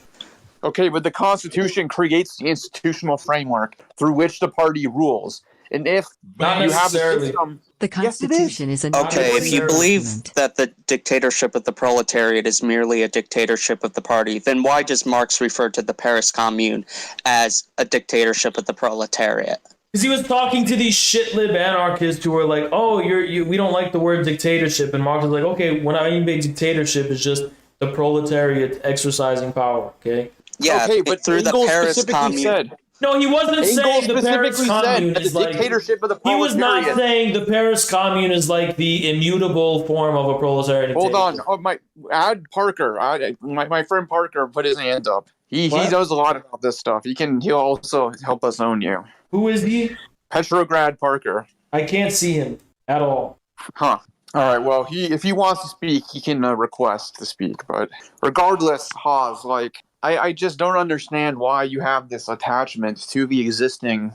B: Okay, but the Constitution creates the institutional framework through which the party rules. And if
A: Not
B: you have a
A: necessarily.
B: system...
E: The Constitution is a
D: Okay, if you
A: necessary
D: believe
E: document.
D: that the dictatorship of the proletariat is merely a dictatorship of the party, then why does Marx refer to the Paris Commune as a dictatorship of the proletariat?
A: Because he was talking to these shit-lib anarchists who were like, "Oh, we don't like the word dictatorship," and Marx was like, "Okay, when I mean dictatorship, is just the proletariat exercising power." Okay.
D: Yeah,
B: okay, but
D: through the
B: Engels
D: Paris
B: specifically
D: Commune.
B: said...
A: No, he wasn't saying the Paris
B: specifically
A: Commune
B: said that
A: is
B: the
A: like
B: dictatorship of the
A: He was not
B: proletariat...
A: saying the Paris Commune is like the immutable form of a proletarian
B: Hold
A: dictatorship.
B: on. My friend Parker put his hand up. He knows a lot about this stuff. He'll also help us own you.
A: Who is he?
B: Petrograd Parker.
A: I can't see him at all.
B: Huh. All right. Well, if he wants to speak, he can request to speak. But regardless, Haas, I just don't understand why you have this attachment to the existing,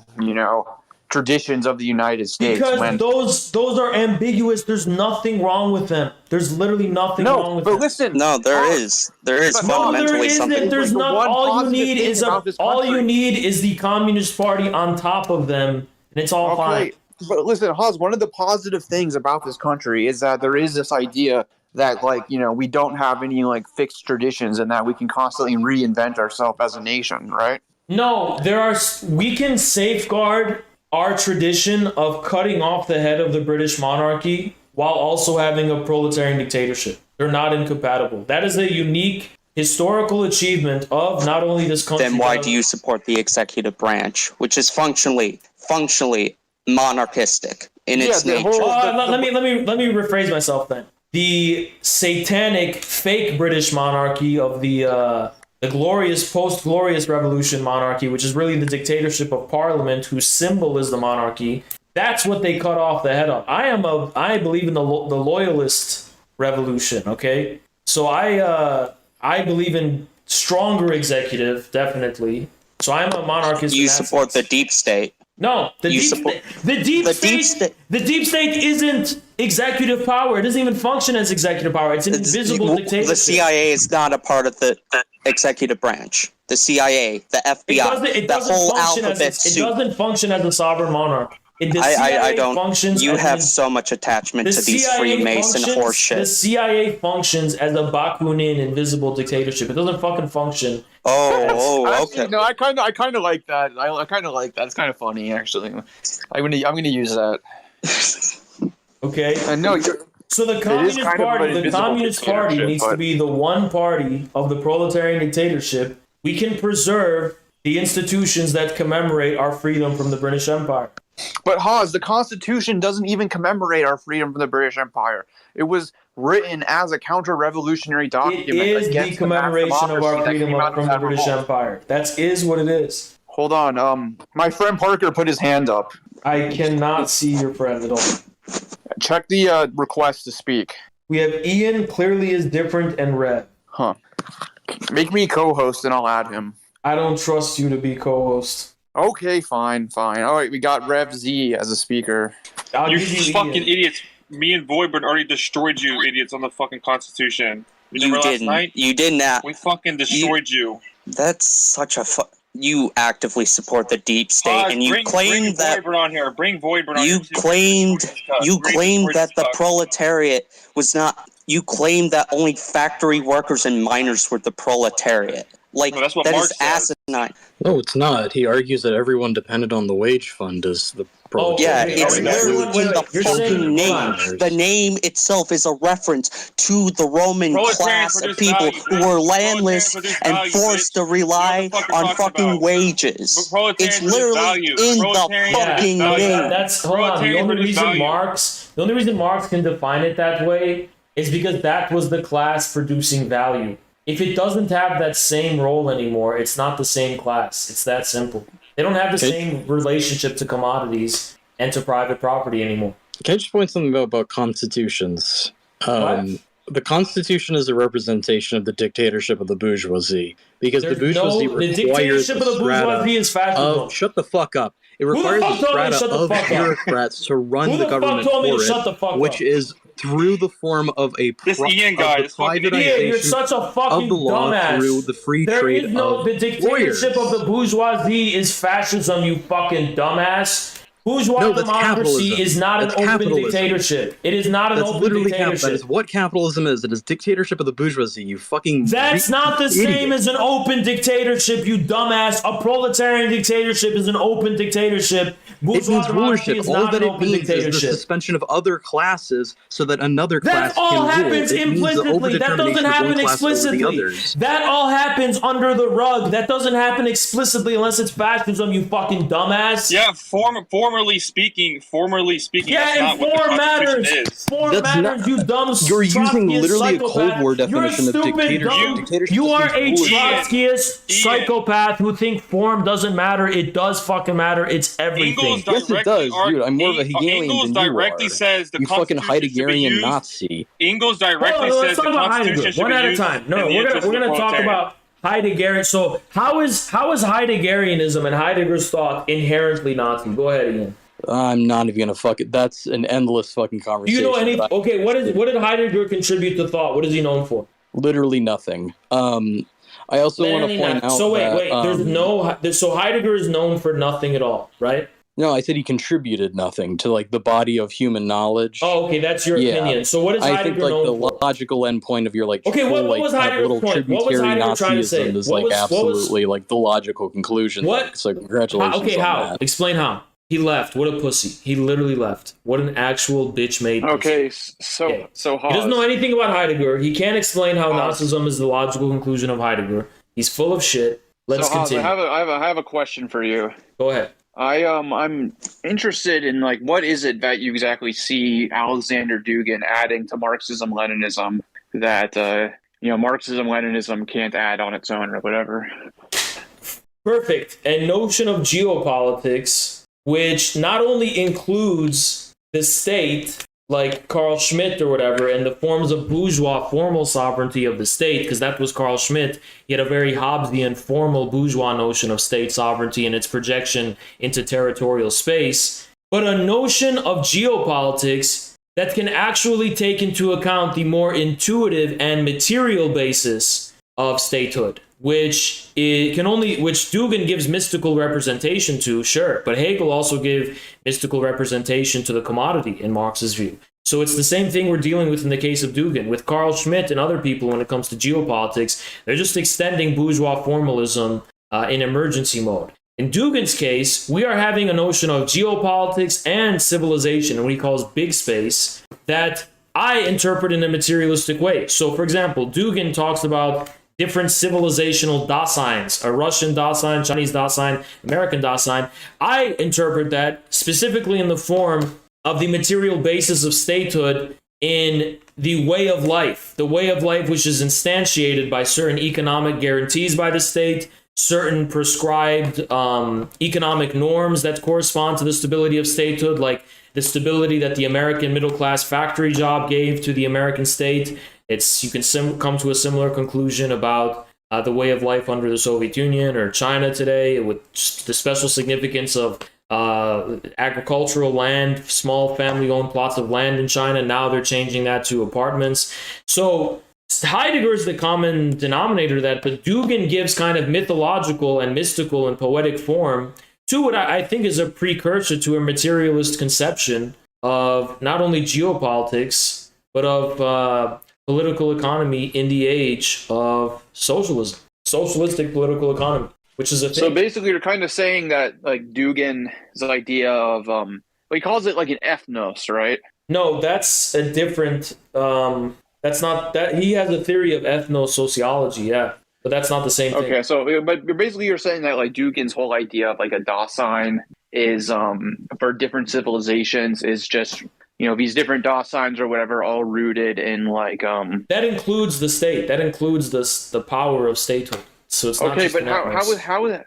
B: traditions of the United States.
A: Because those are ambiguous. There's nothing wrong with them. There's literally nothing wrong with them.
B: But listen.
D: No, there is. There is
B: But
D: fundamentally something.
A: There's
B: Like the
A: not.
B: one
A: All you
B: positive
A: need
B: thing
A: is
B: about this
A: all you
B: country.
A: need is the Communist Party on top of them, and it's all fine.
B: But listen, Haas, one of the positive things about this country is that there is this idea that, we don't have any, fixed traditions and that we can constantly reinvent ourselves as a nation, right?
A: No, we can safeguard our tradition of cutting off the head of the British monarchy while also having a proletarian dictatorship. They're not incompatible. That is a unique historical achievement of not only this country.
D: Then why do you support the executive branch, which is functionally monarchistic in its nature?
A: Let me rephrase myself then. The satanic fake British monarchy of the glorious post-glorious revolution monarchy, which is really the dictatorship of parliament, whose symbol is the monarchy. That's what they cut off the head of. I believe in the loyalist revolution. Okay, so I believe in stronger executive, definitely. So I'm a monarchist.
D: You support the deep state.
A: No, the deep state isn't executive power. It doesn't even function as executive power. It's an invisible dictatorship.
D: The CIA is not a part of the executive branch. The CIA, the FBI, the whole alphabet soup.
A: It doesn't function as a sovereign monarch.
D: I don't. You have so much attachment to these Freemason horseshit.
A: The CIA functions as a Bakunin invisible dictatorship. It doesn't fucking function.
B: Okay. No, I kind of like that. I kind of like that. It's kind of funny, actually. I'm gonna use that.
A: Okay.
B: No,
A: so the Communist Party needs to be the one party of the proletarian dictatorship. We can preserve the institutions that commemorate our freedom from the British Empire.
B: But Haas, the Constitution doesn't even commemorate our freedom from the British Empire. It was written as a counter-revolutionary document.
A: It is the commemoration of our freedom from the British Empire. That is what it is.
B: Hold on. My friend Parker put his hand up.
A: I cannot see your friend at all.
B: Check the request to speak.
A: We have Ian, clearly is different, and Rev.
B: Huh. Make me co-host and I'll add him.
A: I don't trust you to be co-host.
B: Okay, fine. All right, we got Rev Z as a speaker.
F: You fucking idiots. Me and Voidburn already destroyed you, idiots, on the fucking Constitution.
D: You didn't. Last night? You did not.
F: We fucking destroyed you.
D: That's such a you actively support the deep state, and you claim that
F: Voidburn on here. Bring Voidburn on
D: you claimed that the proletariat was not. You claimed that only factory workers and miners were the proletariat. Like, no, that is asinine.
G: No, it's not. He argues that everyone dependent on the wage fund is the proletariat.
D: Yeah, it's literally in the fucking name. The name itself is a reference to the Roman class of people who were landless and forced to rely on fucking wages. It's literally in the fucking name.
A: Hold on. The only reason Marx can define it that way is because that was the class producing value. If it doesn't have that same role anymore, it's not the same class. It's that simple. They don't have the same relationship to commodities and to private property anymore.
G: Can I just point something about constitutions? The Constitution is a representation of the dictatorship of the bourgeoisie. Because the bourgeoisie requires
A: the dictatorship of the bourgeoisie is fascism.
G: Shut the fuck up. It requires the strata of bureaucrats to run the government for it, which is through the form of a privatization
A: you're such a fucking
G: of the law
A: dumbass.
G: through the free trade of
A: the dictatorship of the bourgeoisie is fascism, you fucking dumbass. Bourgeois democracy is not an open dictatorship. It is not an open dictatorship.
G: That is what capitalism is. It is dictatorship of the bourgeoisie, you fucking
A: That's not the same as an open dictatorship, you dumbass. A proletarian dictatorship is an open dictatorship. Bourgeois democracy is not an open dictatorship.
G: Is the suspension of other classes so that another class
A: can rule. That all happens implicitly. That doesn't happen explicitly. That all happens under the rug. That doesn't happen explicitly unless it's fascism, you fucking dumbass.
F: Yeah, formerly speaking.
A: Yeah, and form matters. Form matters, you dumb.
G: You're using literally a Cold War definition of dictatorship.
A: You are a Trotskyist psychopath who think form doesn't matter. It does fucking matter. It's everything.
G: Yes, it does, dude. I'm more of a Hegelian than you are.
F: Says the
G: you fucking Heideggerian Nazi.
F: Engels directly says the Constitution should be used.
A: One at a time. No, we're gonna talk about Heideggerian. So how is Heideggerianism and Heidegger's thought inherently Nazi? Go ahead, Ian.
G: I'm not even gonna fuck it. That's an endless fucking conversation.
A: Do you know anything? Okay, what did Heidegger contribute to thought? What is he known for?
G: Literally nothing. I also want to point out.
A: So wait. There's no. So Heidegger is known for nothing at all, right?
G: No, I said he contributed nothing to like the body of human knowledge.
A: Oh, okay, that's your opinion. So what is Heidegger known for?
G: I think like the logical endpoint of your like
A: what was Heidegger's point? What was Heidegger trying to say?
G: Is like absolutely like the logical conclusion.
A: What?
G: It's like congratulations.
A: Okay,
G: on
A: how?
G: That.
A: Explain how. He left. What a pussy. He literally left. What an actual bitch made pussy.
B: Okay, so
A: He doesn't know anything about Heidegger. He can't explain how Nazism is the logical conclusion of Heidegger. He's full of shit. Let's continue.
B: I have a question for you.
A: Go ahead.
B: I'm interested in like what is it that you exactly see Alexander Dugin adding to Marxism-Leninism that Marxism-Leninism can't add on its own or whatever.
A: Perfect. A notion of geopolitics, which not only includes the state, like Carl Schmitt or whatever, and the forms of bourgeois formal sovereignty of the state, because that was Carl Schmitt. He had a very Hobbesian formal bourgeois notion of state sovereignty and its projection into territorial space, but a notion of geopolitics that can actually take into account the more intuitive and material basis of statehood, which Dugin gives mystical representation to, sure, but Hegel also gave mystical representation to the commodity in Marx's view. So it's the same thing we're dealing with in the case of Dugin. With Carl Schmitt and other people when it comes to geopolitics, they're just extending bourgeois formalism in emergency mode. In Dugin's case, we are having a notion of geopolitics and civilization, what he calls big space, that I interpret in a materialistic way. So, for example, Dugin talks about different civilizational Daseins, a Russian Dasein, Chinese Dasein, American Dasein. I interpret that specifically in the form of the material basis of statehood in the way of life which is instantiated by certain economic guarantees by the state, certain prescribed economic norms that correspond to the stability of statehood, like the stability that the American middle-class factory job gave to the American state. You can come to a similar conclusion about the way of life under the Soviet Union or China today, with the special significance of agricultural land, small family-owned plots of land in China. Now they're changing that to apartments. So Heidegger is the common denominator of that, but Dugin gives kind of mythological and mystical and poetic form to what I think is a precursor to a materialist conception of not only geopolitics, but of political economy in the age of socialism, socialistic political economy, which is a thing.
B: So basically, you're kind of saying that like Dugin's idea of he calls it like an ethnos, right?
A: No, that's a different. That's not that he has a theory of ethno-sociology, yeah, but that's not the same thing.
B: Okay, so but basically, you're saying that like Dugin's whole idea of like a Dasein is for different civilizations is just, these different Daseins or whatever, all rooted in like
A: that includes the state, that includes the power of statehood. So it's not
B: okay,
A: just
B: but how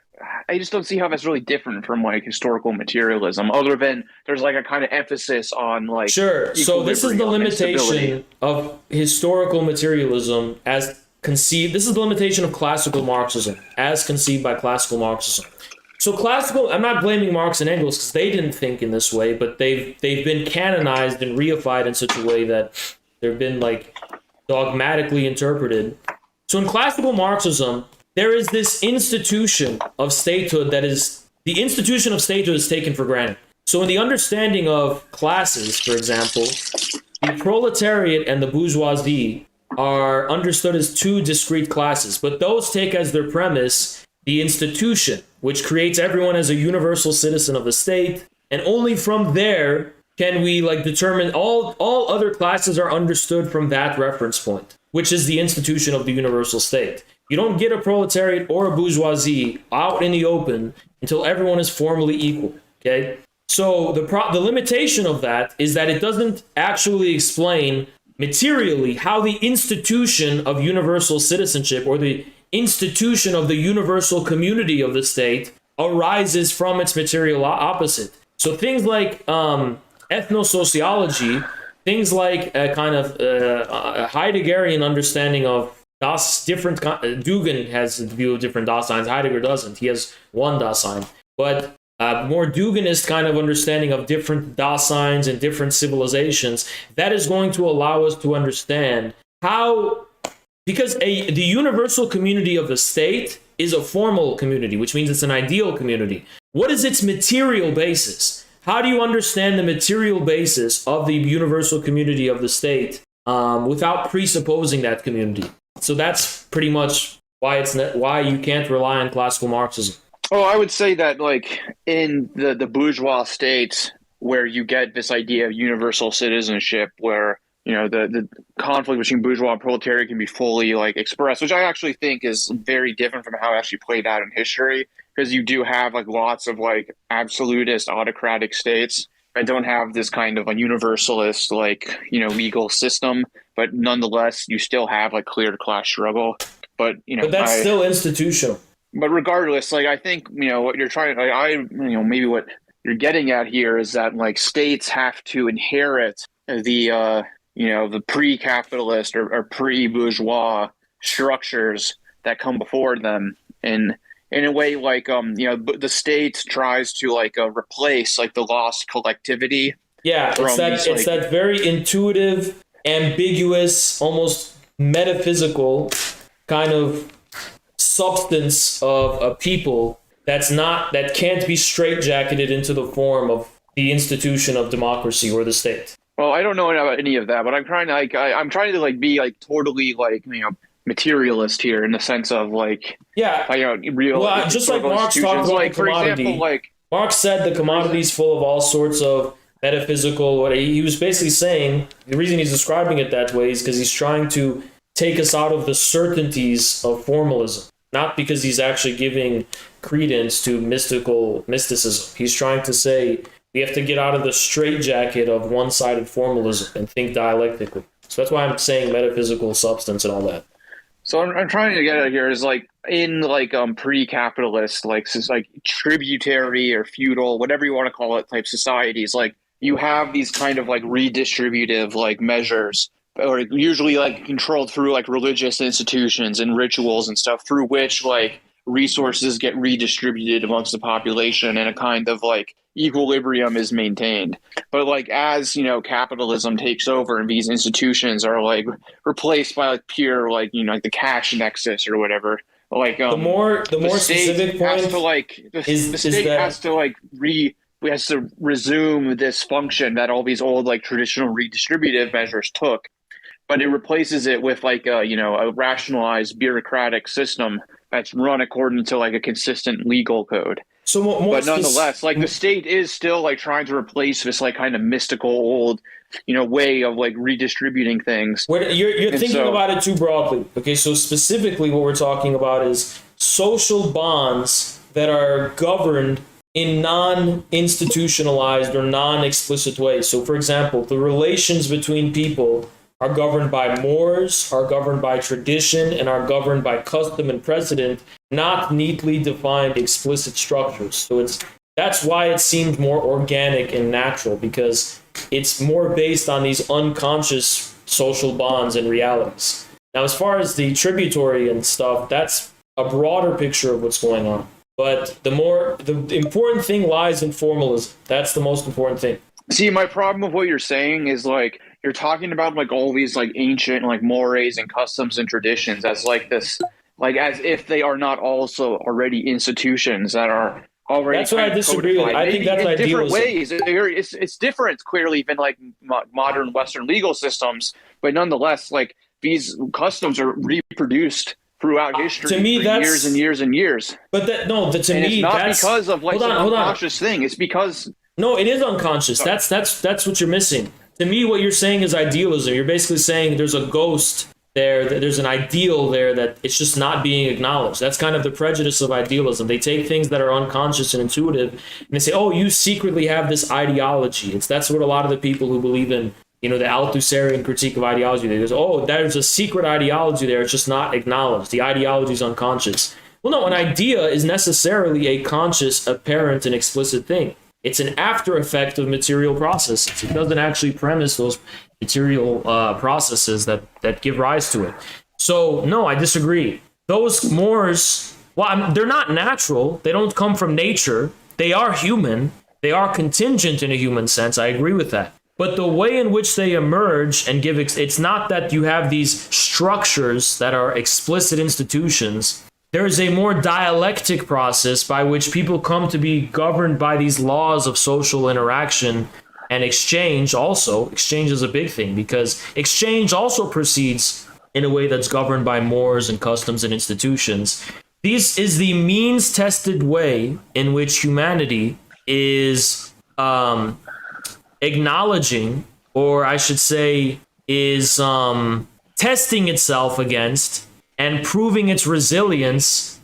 B: I just don't see how that's really different from like historical materialism, other than there's like a kind of emphasis on like
A: sure. So this is the limitation of historical materialism as conceived. This is the limitation of classical Marxism as conceived by classical Marxism. So classical, I'm not blaming Marx and Engels because they didn't think in this way, but they've been canonized and reified in such a way that they've been like dogmatically interpreted. So in classical Marxism, there is this institution of statehood the institution of statehood is taken for granted. So in the understanding of classes, for example, the proletariat and the bourgeoisie are understood as two discrete classes, but those take as their premise the institution, which creates everyone as a universal citizen of the state, and only from there can we determine all other classes are understood from that reference point, which is the institution of the universal state. You don't get a proletariat or a bourgeoisie out in the open until everyone is formally equal, okay? So the limitation of that is that it doesn't actually explain materially how the institution of universal citizenship or the institution of the universal community of the state arises from its material opposite. So things like ethnosociology, things like a kind of a Heideggerian understanding of Dugin has a view of different Daseins. Heidegger doesn't. He has one Dasein. But more Duginist kind of understanding of different Daseins and different civilizations, that is going to allow us to understand how, because the universal community of the state is a formal community, which means it's an ideal community. What is its material basis? How do you understand the material basis of the universal community of the state without presupposing that community? So that's pretty much why you can't rely on classical Marxism.
B: Oh, I would say that like in the bourgeois states where you get this idea of universal citizenship, where the conflict between bourgeois and proletariat can be fully like expressed, which I actually think is very different from how it actually played out in history, because you do have like lots of like absolutist autocratic states that don't have this kind of a universalist like legal system, but nonetheless you still have like clear class struggle. But
A: but that's still institutional.
B: But regardless, like I think what you're trying, like, maybe what you're getting at here is that like states have to inherit the pre-capitalist or pre-bourgeois structures that come before them, and in a way like the state tries to like replace like the lost collectivity.
A: Yeah, it's that very intuitive, ambiguous, almost metaphysical kind of substance of a people that can't be straitjacketed into the form of the institution of democracy or the state.
B: Well, I don't know about any of that, but I'm trying to be like totally like materialist here in the sense of like real.
A: Well, just like Marx talked about like, the commodity. For example, like Marx said, the commodity is full of all sorts of metaphysical. He was basically saying the reason he's describing it that way is because he's trying to take us out of the certainties of formalism, not because he's actually giving credence to mysticism. He's trying to say we have to get out of the straitjacket of one-sided formalism and think dialectically. So that's why I'm saying metaphysical substance and all that.
B: So I'm trying to get at here is like in like pre-capitalist like tributary or feudal, whatever you want to call it, type societies, like you have these kind of like redistributive like measures, or usually like controlled through like religious institutions and rituals and stuff, through which like resources get redistributed amongst the population and a kind of like equilibrium is maintained. But like as capitalism takes over and these institutions are like replaced by like pure like like the cash nexus or whatever, like
A: the more specific point
B: has to like the state has to like has to resume this function that all these old like traditional redistributive measures took, but it replaces it with like a rationalized bureaucratic system that's run according to like a consistent legal code.
A: So
B: but nonetheless, like the state is still like trying to replace this like kind of mystical old way of like redistributing things.
A: You're thinking about it too broadly. Okay, so specifically what we're talking about is social bonds that are governed in non-institutionalized or non-explicit ways. So for example, the relations between people are governed by mores, are governed by tradition, and are governed by custom and precedent, not neatly defined explicit structures. So that's why it seemed more organic and natural, because it's more based on these unconscious social bonds and realities. Now, as far as the tributary and stuff, that's a broader picture of what's going on. But the important thing lies in formalism. That's the most important thing.
B: See, my problem with what you're saying is like you're talking about like all these like ancient like mores and customs and traditions as like this, like as if they are not also already institutions that are already.
A: That's what I disagree with. I think that's
B: idealism.
A: Different
B: ways. It's different clearly than like modern Western legal systems, but nonetheless, like these customs are reproduced throughout history
A: to me,
B: for
A: that's,
B: years and years and years.
A: But to me,
B: it's not because of like some unconscious thing. It's because
A: no, it is unconscious. Sorry. That's what you're missing. To me, what you're saying is idealism. You're basically saying there's a ghost there, that there's an ideal there that it's just not being acknowledged. That's kind of the prejudice of idealism. They take things that are unconscious and intuitive, and they say, "Oh, you secretly have this ideology." That's what a lot of the people who believe in, the Althusserian critique of ideology, they go, "Oh, there's a secret ideology there. It's just not acknowledged. The ideology is unconscious." Well, no, an idea is necessarily a conscious, apparent, and explicit thing. It's an after effect of material processes. It doesn't actually premise those material processes that give rise to it. So, no, I disagree. Those mores, they're not natural. They don't come from nature. They are human. They are contingent in a human sense. I agree with that. But the way in which they emerge and give, it's not that you have these structures that are explicit institutions. There is a more dialectic process by which people come to be governed by these laws of social interaction and exchange also. Exchange is a big thing because exchange also proceeds in a way that's governed by mores and customs and institutions. This is the means-tested way in which humanity is acknowledging, or I should say, is testing itself against and proving its resilience,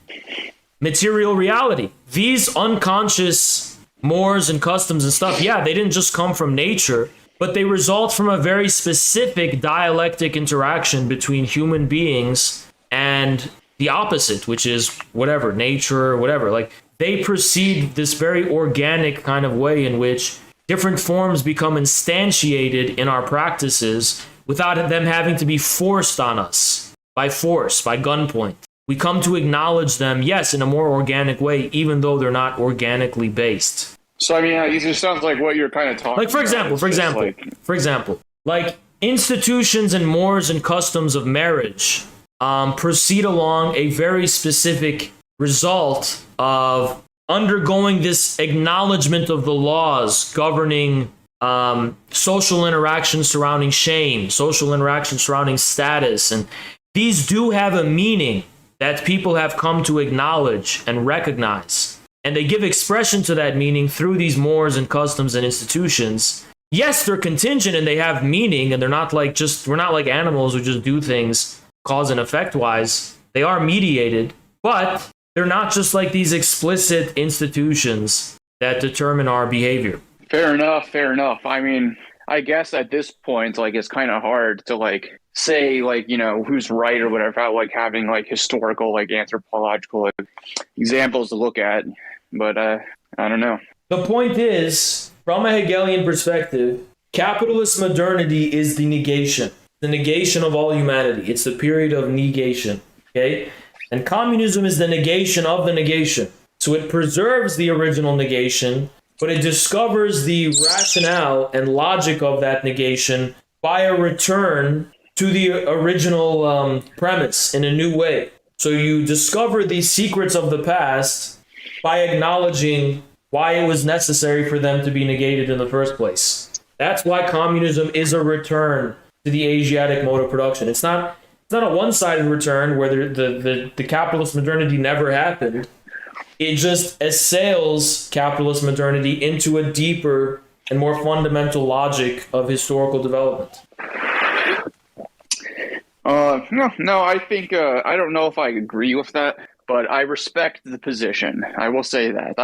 A: material reality. These unconscious mores and customs and stuff, yeah, they didn't just come from nature, but they result from a very specific dialectic interaction between human beings and the opposite, which is whatever, nature or whatever. Like, they proceed this very organic kind of way in which different forms become instantiated in our practices without them having to be forced on us by force, by gunpoint. We come to acknowledge them, yes, in a more organic way, even though they're not organically based.
B: So, I mean, it just sounds like what you're kind of talking
A: like, for example, like institutions and mores and customs of marriage proceed along a very specific result of undergoing this acknowledgement of the laws governing social interactions surrounding shame, social interactions surrounding status. And these do have a meaning that people have come to acknowledge and recognize. And they give expression to that meaning through these mores and customs and institutions. Yes, they're contingent and they have meaning, and they're not like we're not like animals who just do things cause and effect wise. They are mediated, but they're not just like these explicit institutions that determine our behavior.
B: Fair enough. I mean, I guess at this point, like, it's kind of hard to like say, like, you know, who's right or whatever, without like having like historical, like anthropological examples to look at. But I don't know.
A: The point is, from a Hegelian perspective, capitalist modernity is the negation of all humanity. It's the period of negation, okay? And communism is the negation of the negation. So it preserves the original negation, but it discovers the rationale and logic of that negation by a return to the original premise in a new way. So you discover the secrets of the past by acknowledging why it was necessary for them to be negated in the first place. That's why communism is a return to the Asiatic mode of production. It's not a one-sided return where the capitalist modernity never happened. It just assails capitalist modernity into a deeper and more fundamental logic of historical development.
B: No, I think I don't know if I agree with that, but I respect the position. I will say that.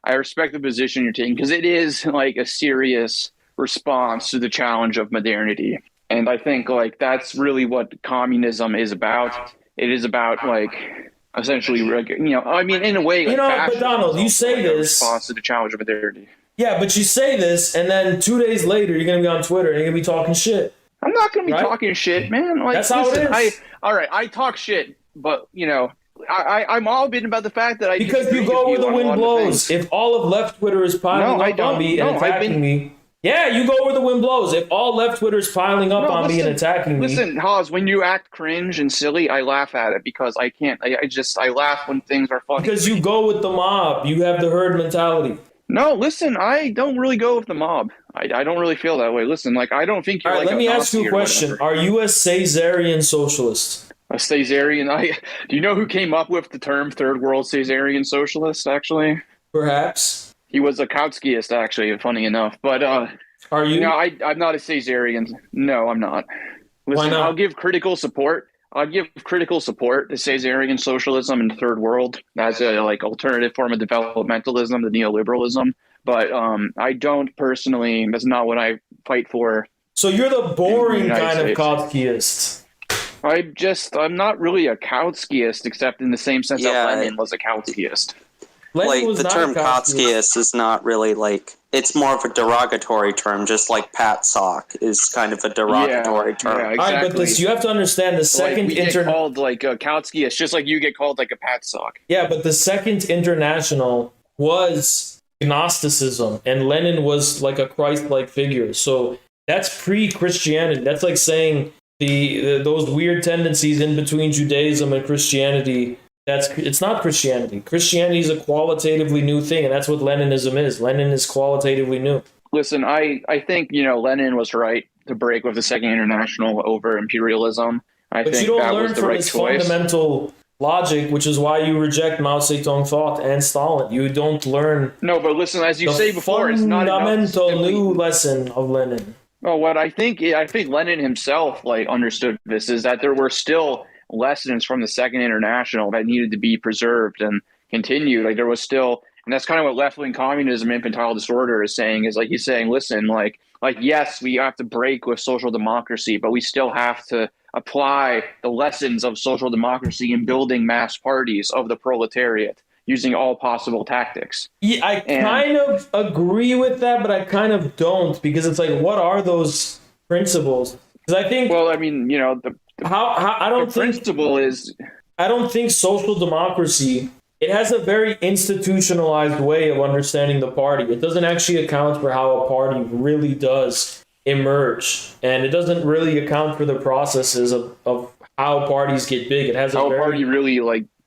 B: I respect the position you're taking because it is like a serious response to the challenge of modernity. And I think like that's really what communism is about. It is about like essentially, you know, I mean, in a way, like,
A: but Donald, you say this
B: response to the challenge of modernity.
A: Yeah, but you say this, and then 2 days later, you're gonna be on Twitter and you're gonna be talking shit.
B: I'm not gonna be talking shit, man. Like,
A: that's how it is.
B: I talk shit, but you know, I'm all been about the fact that
A: because you go where the wind blows. If all of left Twitter is piling up on me and attacking me. Yeah, you go where the wind blows. If all left Twitter is piling up on me and attacking me.
B: Listen, Haas, when you act cringe and silly, I laugh at it because I can't. I laugh when things are funny.
A: Because you go with the mob. You have the herd mentality.
B: No, listen, I don't really go with the mob. I don't really feel that way. Listen, like, I don't think you're like.
A: Let me ask you a question. Are you a Caesarian socialist?
B: A Caesarian? Do you know who came up with the term third world Caesarian socialist, actually?
A: Perhaps.
B: He was a Kautskyist, actually, funny enough. But
A: are you?
B: No, I'm not a Caesarian. No, I'm not. Listen,
A: why not?
B: I'll give critical support. I'll give critical support to Caesarian socialism in the third world as a like alternative form of developmentalism, the neoliberalism. But I don't personally. That's not what I fight for.
A: So you're the boring kind of Kautskyist.
B: I'm not really a Kautskyist, except in the same sense that Lenin was a Kautskyist.
D: Like, the term Kautskyist is not really, like, it's more of a derogatory term, just like Pat Sock is kind of a derogatory term.
B: Yeah, exactly.
A: All right, but you have to understand the second
B: we get called like a Kautskyist, just like you get called like a Pat Sock.
A: Yeah, but the Second International was Gnosticism, and Lenin was like a Christ-like figure. So that's pre-Christianity. That's like saying those weird tendencies in between Judaism and Christianity. It's not Christianity. Christianity is a qualitatively new thing, and that's what Leninism is. Lenin is qualitatively new.
B: Listen, I think, you know, Lenin was right to break with the Second International over imperialism. I think that was the right choice.
A: logic, which is why you reject Mao Zedong thought and Stalin. You don't learn.
C: No, but listen, as you say before, it's not
A: fundamental new lesson of Lenin.
C: Well, what I think Lenin himself understood this is that there were still lessons from the Second International that needed to be preserved and continued. There was still, and that's kind of what left-wing communism, infantile disorder is saying. Is he's saying, listen, yes, we have to break with social democracy, but we still have to apply the lessons of social democracy in building mass parties of the proletariat, using all possible tactics.
A: Yeah, I kind of agree with that, but I kind of don't, because it's what are those principles? Because I think,
C: well, I mean,
A: I don't think
C: principle is.
A: I don't think social democracy. It has a very institutionalized way of understanding the party. It doesn't actually account for how a party really does emerge, and it doesn't really account for the processes of how parties get big. It has
C: how a party really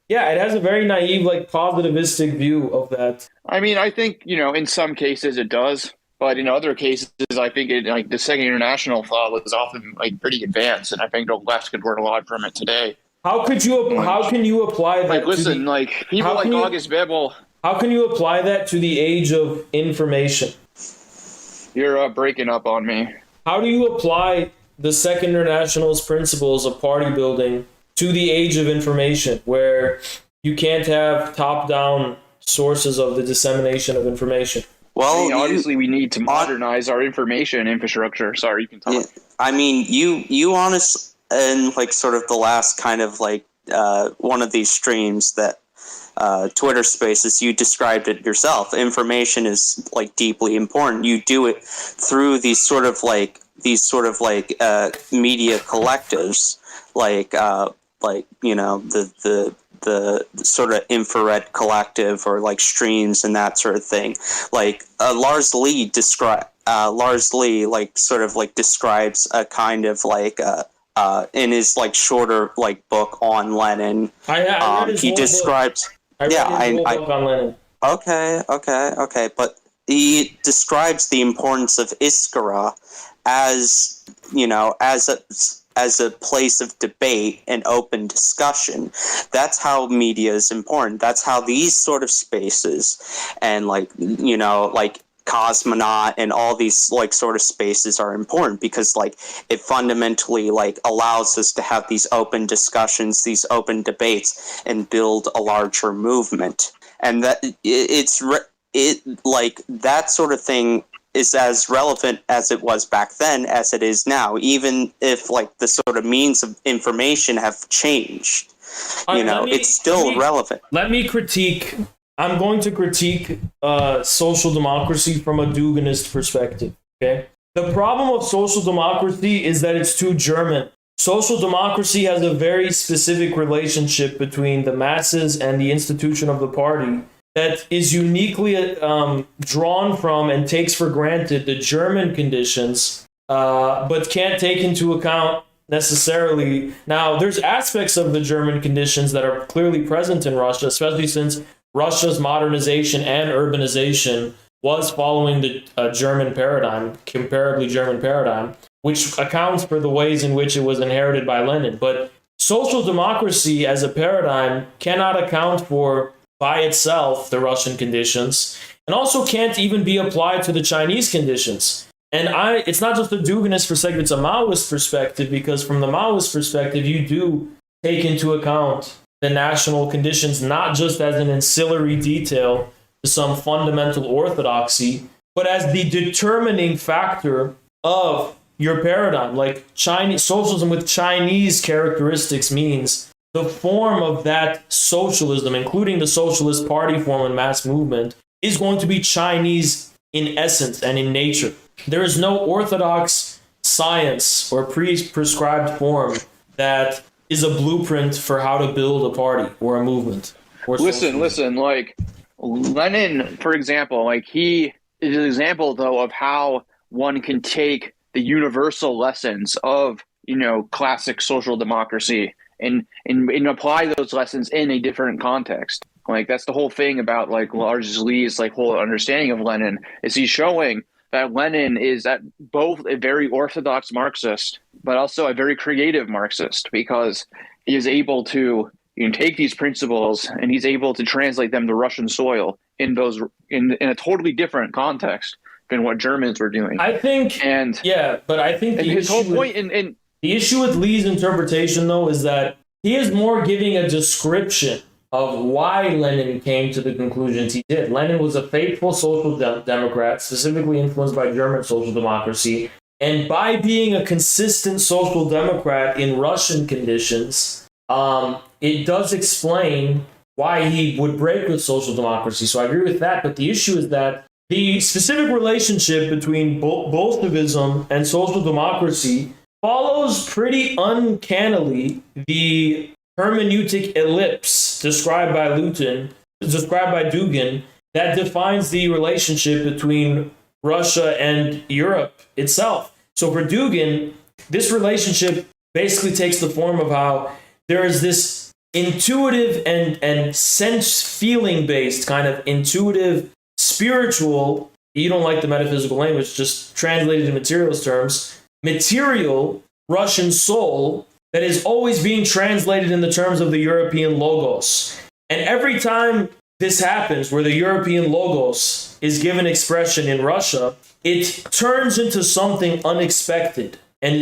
A: Yeah, it has a very naive, positivistic view of that.
C: I mean, I think, in some cases it does, but in other cases, I think the Second International thought was often pretty advanced, and I think the left could learn a lot from it today.
A: How can you apply that?
C: Listen, people like August Bebel.
A: How can you apply that to the age of information?
C: You're breaking up on me.
A: How do you apply the Second International's principles of party building to the age of information, where you can't have top-down sources of the dissemination of information?
D: Well,
C: obviously we need to modernize our information infrastructure. Sorry, you can talk.
D: Yeah, I mean, you honestly, in sort of the last kind of one of these streams that Twitter Spaces, you described it yourself. Information is deeply important. You do it through these sort of media collectives, the sort of infrared collective, or streams and that sort of thing. Lars Lee describes a kind of in his shorter book on Lenin. He describes.
A: Book on Lenin.
D: Okay, but he describes the importance of Iskra as a place of debate and open discussion. That's how media is important. That's how these sort of spaces and Cosmonaut and all these sort of spaces are important, because it fundamentally allows us to have these open discussions, these open debates, and build a larger movement. And that that sort of thing is as relevant as it was back then as it is now, even if the sort of means of information have changed. It's still relevant.
A: I'm going to critique social democracy from a Duginist perspective, okay? The problem of social democracy is that it's too German. Social democracy has a very specific relationship between the masses and the institution of the party that is uniquely drawn from and takes for granted the German conditions, but can't take into account necessarily. Now, there's aspects of the German conditions that are clearly present in Russia, especially since Russia's modernization and urbanization was following the German paradigm, comparably German paradigm, which accounts for the ways in which it was inherited by Lenin. But social democracy as a paradigm cannot account for by itself the Russian conditions, and also can't even be applied to the Chinese conditions. And it's not just a Duginist perspective, it's a Maoist perspective, because from the Maoist perspective, you do take into account the national conditions, not just as an ancillary detail to some fundamental orthodoxy, but as the determining factor of your paradigm. Chinese socialism with Chinese characteristics means the form of that socialism, including the Socialist Party form and mass movement, is going to be Chinese in essence and in nature. There is no orthodox science or prescribed form that is a blueprint for how to build a party or a movement.
C: Listen, Lenin, for example, he is an example, though, of how one can take the universal lessons of, classic social democracy and apply those lessons in a different context. That's the whole thing about Lars Lee's whole understanding of Lenin, is he's showing that Lenin is both a very orthodox Marxist, but also a very creative Marxist, because he is able to, you can take these principles, and he's able to translate them to Russian soil in a totally different context than what Germans were doing.
A: I think, but I think
C: his whole point
A: the issue with Lee's interpretation, though, is that he is more giving a description of why Lenin came to the conclusions he did. Lenin was a faithful social democrat, specifically influenced by German social democracy. And by being a consistent social democrat in Russian conditions, it does explain why he would break with social democracy. So I agree with that. But the issue is that the specific relationship between Bolshevism and social democracy follows pretty uncannily the hermeneutic ellipse described by Dugin, that defines the relationship between Russia and Europe itself. So for Dugin, this relationship basically takes the form of how there is this intuitive and sense-feeling based kind of intuitive, spiritual, you don't like the metaphysical language, just translated in materialist terms, material Russian soul that is always being translated in the terms of the European logos. And every time this happens, where the European logos is given expression in Russia, it turns into something unexpected and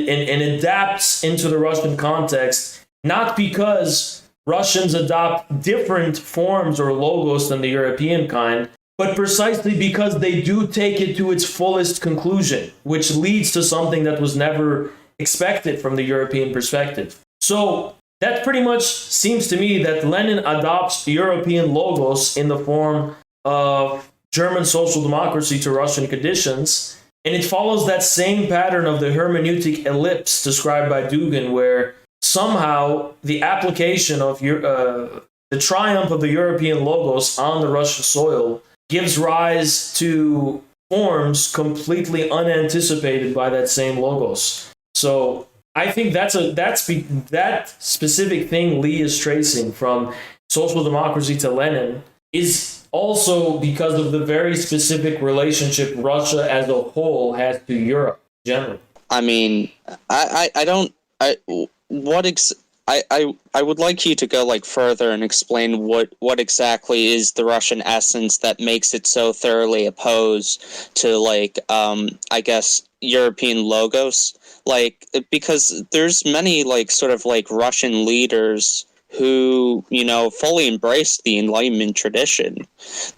A: adapts into the Russian context, not because Russians adopt different forms or logos than the European kind, but precisely because they do take it to its fullest conclusion, which leads to something that was never expected from the European perspective. So that pretty much seems to me that Lenin adopts European logos in the form of German social democracy to Russian conditions, and it follows that same pattern of the hermeneutic ellipse described by Dugin, where somehow the application of the triumph of the European logos on the Russian soil gives rise to forms completely unanticipated by that same logos. So I think that specific thing Lee is tracing from social democracy to Lenin is also because of the very specific relationship Russia as a whole has to Europe generally.
D: I mean, I would like you to go like further and explain what exactly is the Russian essence that makes it so thoroughly opposed to like I guess European logos, like because there's many like sort of like Russian leaders who, you know, fully embraced the Enlightenment tradition,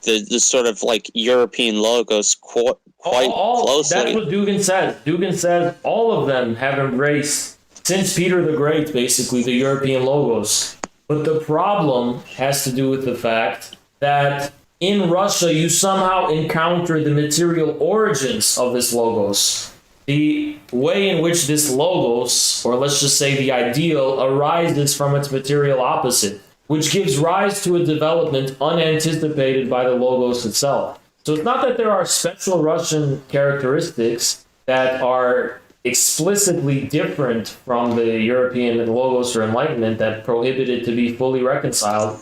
D: the sort of like European logos quite closely.
A: That's what Dugin says. Dugin says all of them have embraced, since Peter the Great, basically, the European logos. But the problem has to do with the fact that in Russia, you somehow encounter the material origins of this logos. The way in which this logos, or let's just say the ideal, arises from its material opposite, which gives rise to a development unanticipated by the logos itself. So it's not that there are special Russian characteristics that are explicitly different from the European logos or Enlightenment that prohibit it to be fully reconciled.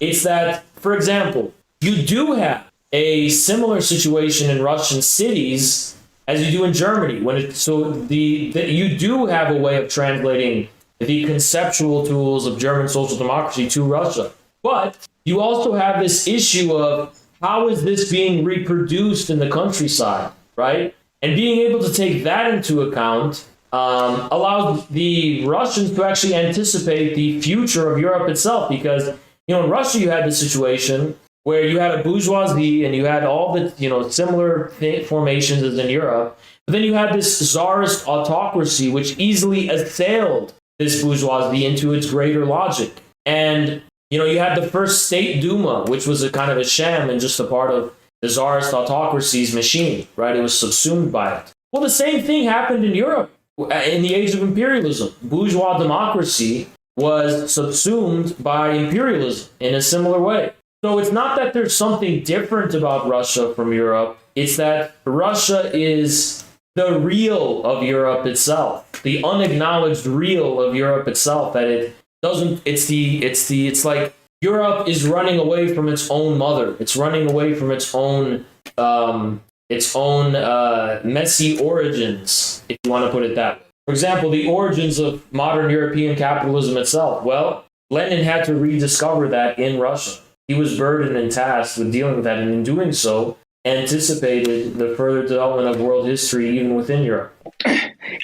A: It's that, for example, you do have a similar situation in Russian cities as you do in Germany. You do have a way of translating the conceptual tools of German social democracy to Russia. But you also have this issue of how is this being reproduced in the countryside, right? And being able to take that into account allows the Russians to actually anticipate the future of Europe itself. Because, you know, in Russia, you had the situation where you had a bourgeoisie and you had all the, you know, similar formations as in Europe. But then you had this czarist autocracy, which easily assailed this bourgeoisie into its greater logic. And, you know, you had the first State Duma, which was a kind of a sham and just a part of the czarist autocracy's machine, right? It was subsumed by it. Well, the same thing happened in Europe in the age of imperialism. Bourgeois democracy was subsumed by imperialism in a similar way. So it's not that there's something different about Russia from Europe. It's that Russia is the real of Europe itself, the unacknowledged real of Europe itself. That it doesn't. It's like Europe is running away from its own mother. It's running away from its own messy origins, if you want to put it that way. For example, the origins of modern European capitalism itself. Well, Lenin had to rediscover that in Russia. He was burdened and tasked with dealing with that, and in doing so, anticipated the further development of world history even within Europe.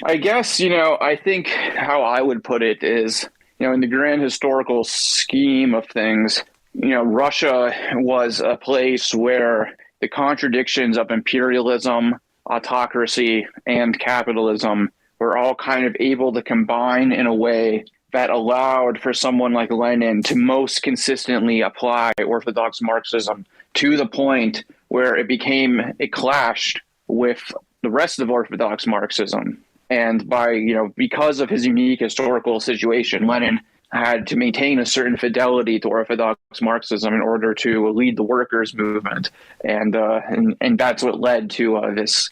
C: I guess, I think how I would put it is, in the grand historical scheme of things, Russia was a place where the contradictions of imperialism, autocracy, and capitalism were all kind of able to combine in a way that allowed for someone like Lenin to most consistently apply Orthodox Marxism to the point where it clashed with the rest of Orthodox Marxism. And because of his unique historical situation, Lenin had to maintain a certain fidelity to Orthodox Marxism in order to lead the workers' movement, and that's what led to this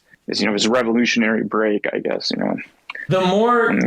C: revolutionary break, I guess.
A: The more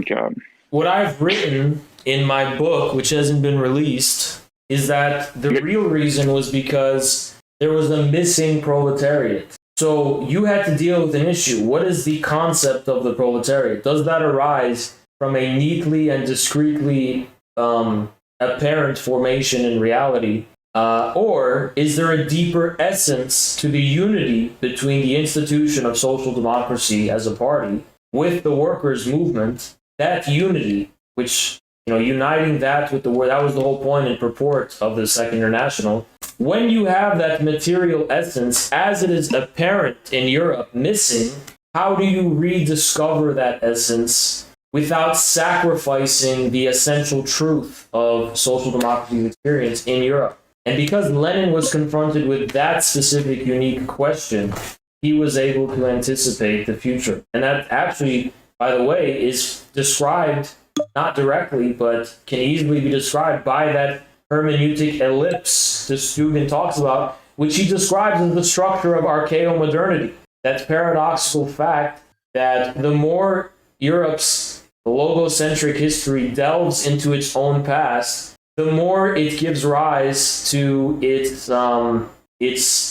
A: what I've written in my book, which hasn't been released, is that the real reason was because there was a missing proletariat. So you had to deal with an issue. What is the concept of the proletariat? Does that arise from a neatly and discreetly apparent formation in reality? Or is there a deeper essence to the unity between the institution of social democracy as a party with the workers' movement? That unity, which, uniting that with the word, that was the whole point and purport of the Second International. When you have that material essence, as it is apparent in Europe, missing, how do you rediscover that essence without sacrificing the essential truth of social democracy experience in Europe? And because Lenin was confronted with that specific, unique question, he was able to anticipate the future. And that actually, by the way, is described, not directly, but can easily be described by that hermeneutic ellipse that Dugin talks about, which he describes as the structure of archaeo-modernity. That paradoxical fact that the more Europe's logocentric history delves into its own past, the more it gives rise to its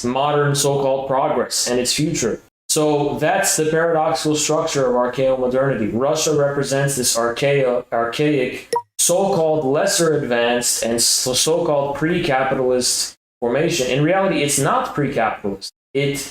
A: modern so-called progress and its future. So that's the paradoxical structure of archaeo-modernity. Russia represents this archaic, so-called lesser advanced and so-called pre-capitalist formation. In reality, it's not pre-capitalist. It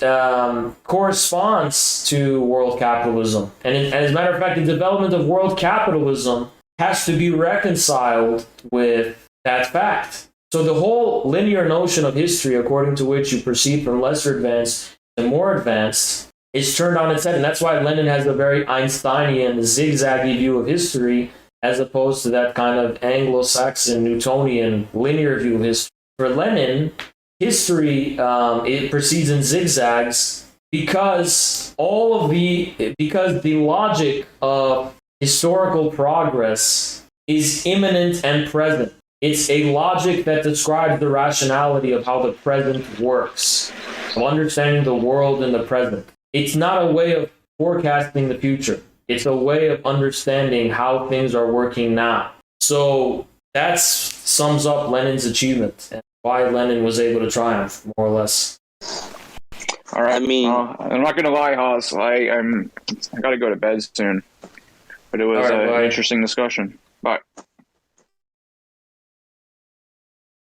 A: corresponds to world capitalism. And as a matter of fact, the development of world capitalism has to be reconciled with that fact. So the whole linear notion of history, according to which you proceed from lesser advanced to more advanced, is turned on its head. And that's why Lenin has a very Einsteinian, zigzaggy view of history, as opposed to that kind of Anglo-Saxon, Newtonian, linear view of history. For Lenin, history, it proceeds in zigzags because the logic of historical progress is imminent and present. It's a logic that describes the rationality of how the present works, of understanding the world in the present. It's not a way of forecasting the future. It's a way of understanding how things are working now. So that sums up Lenin's achievement and why Lenin was able to triumph, more or less.
C: All right. I'm not going to lie, Haas. I got to go to bed soon. But it was an interesting discussion. Bye.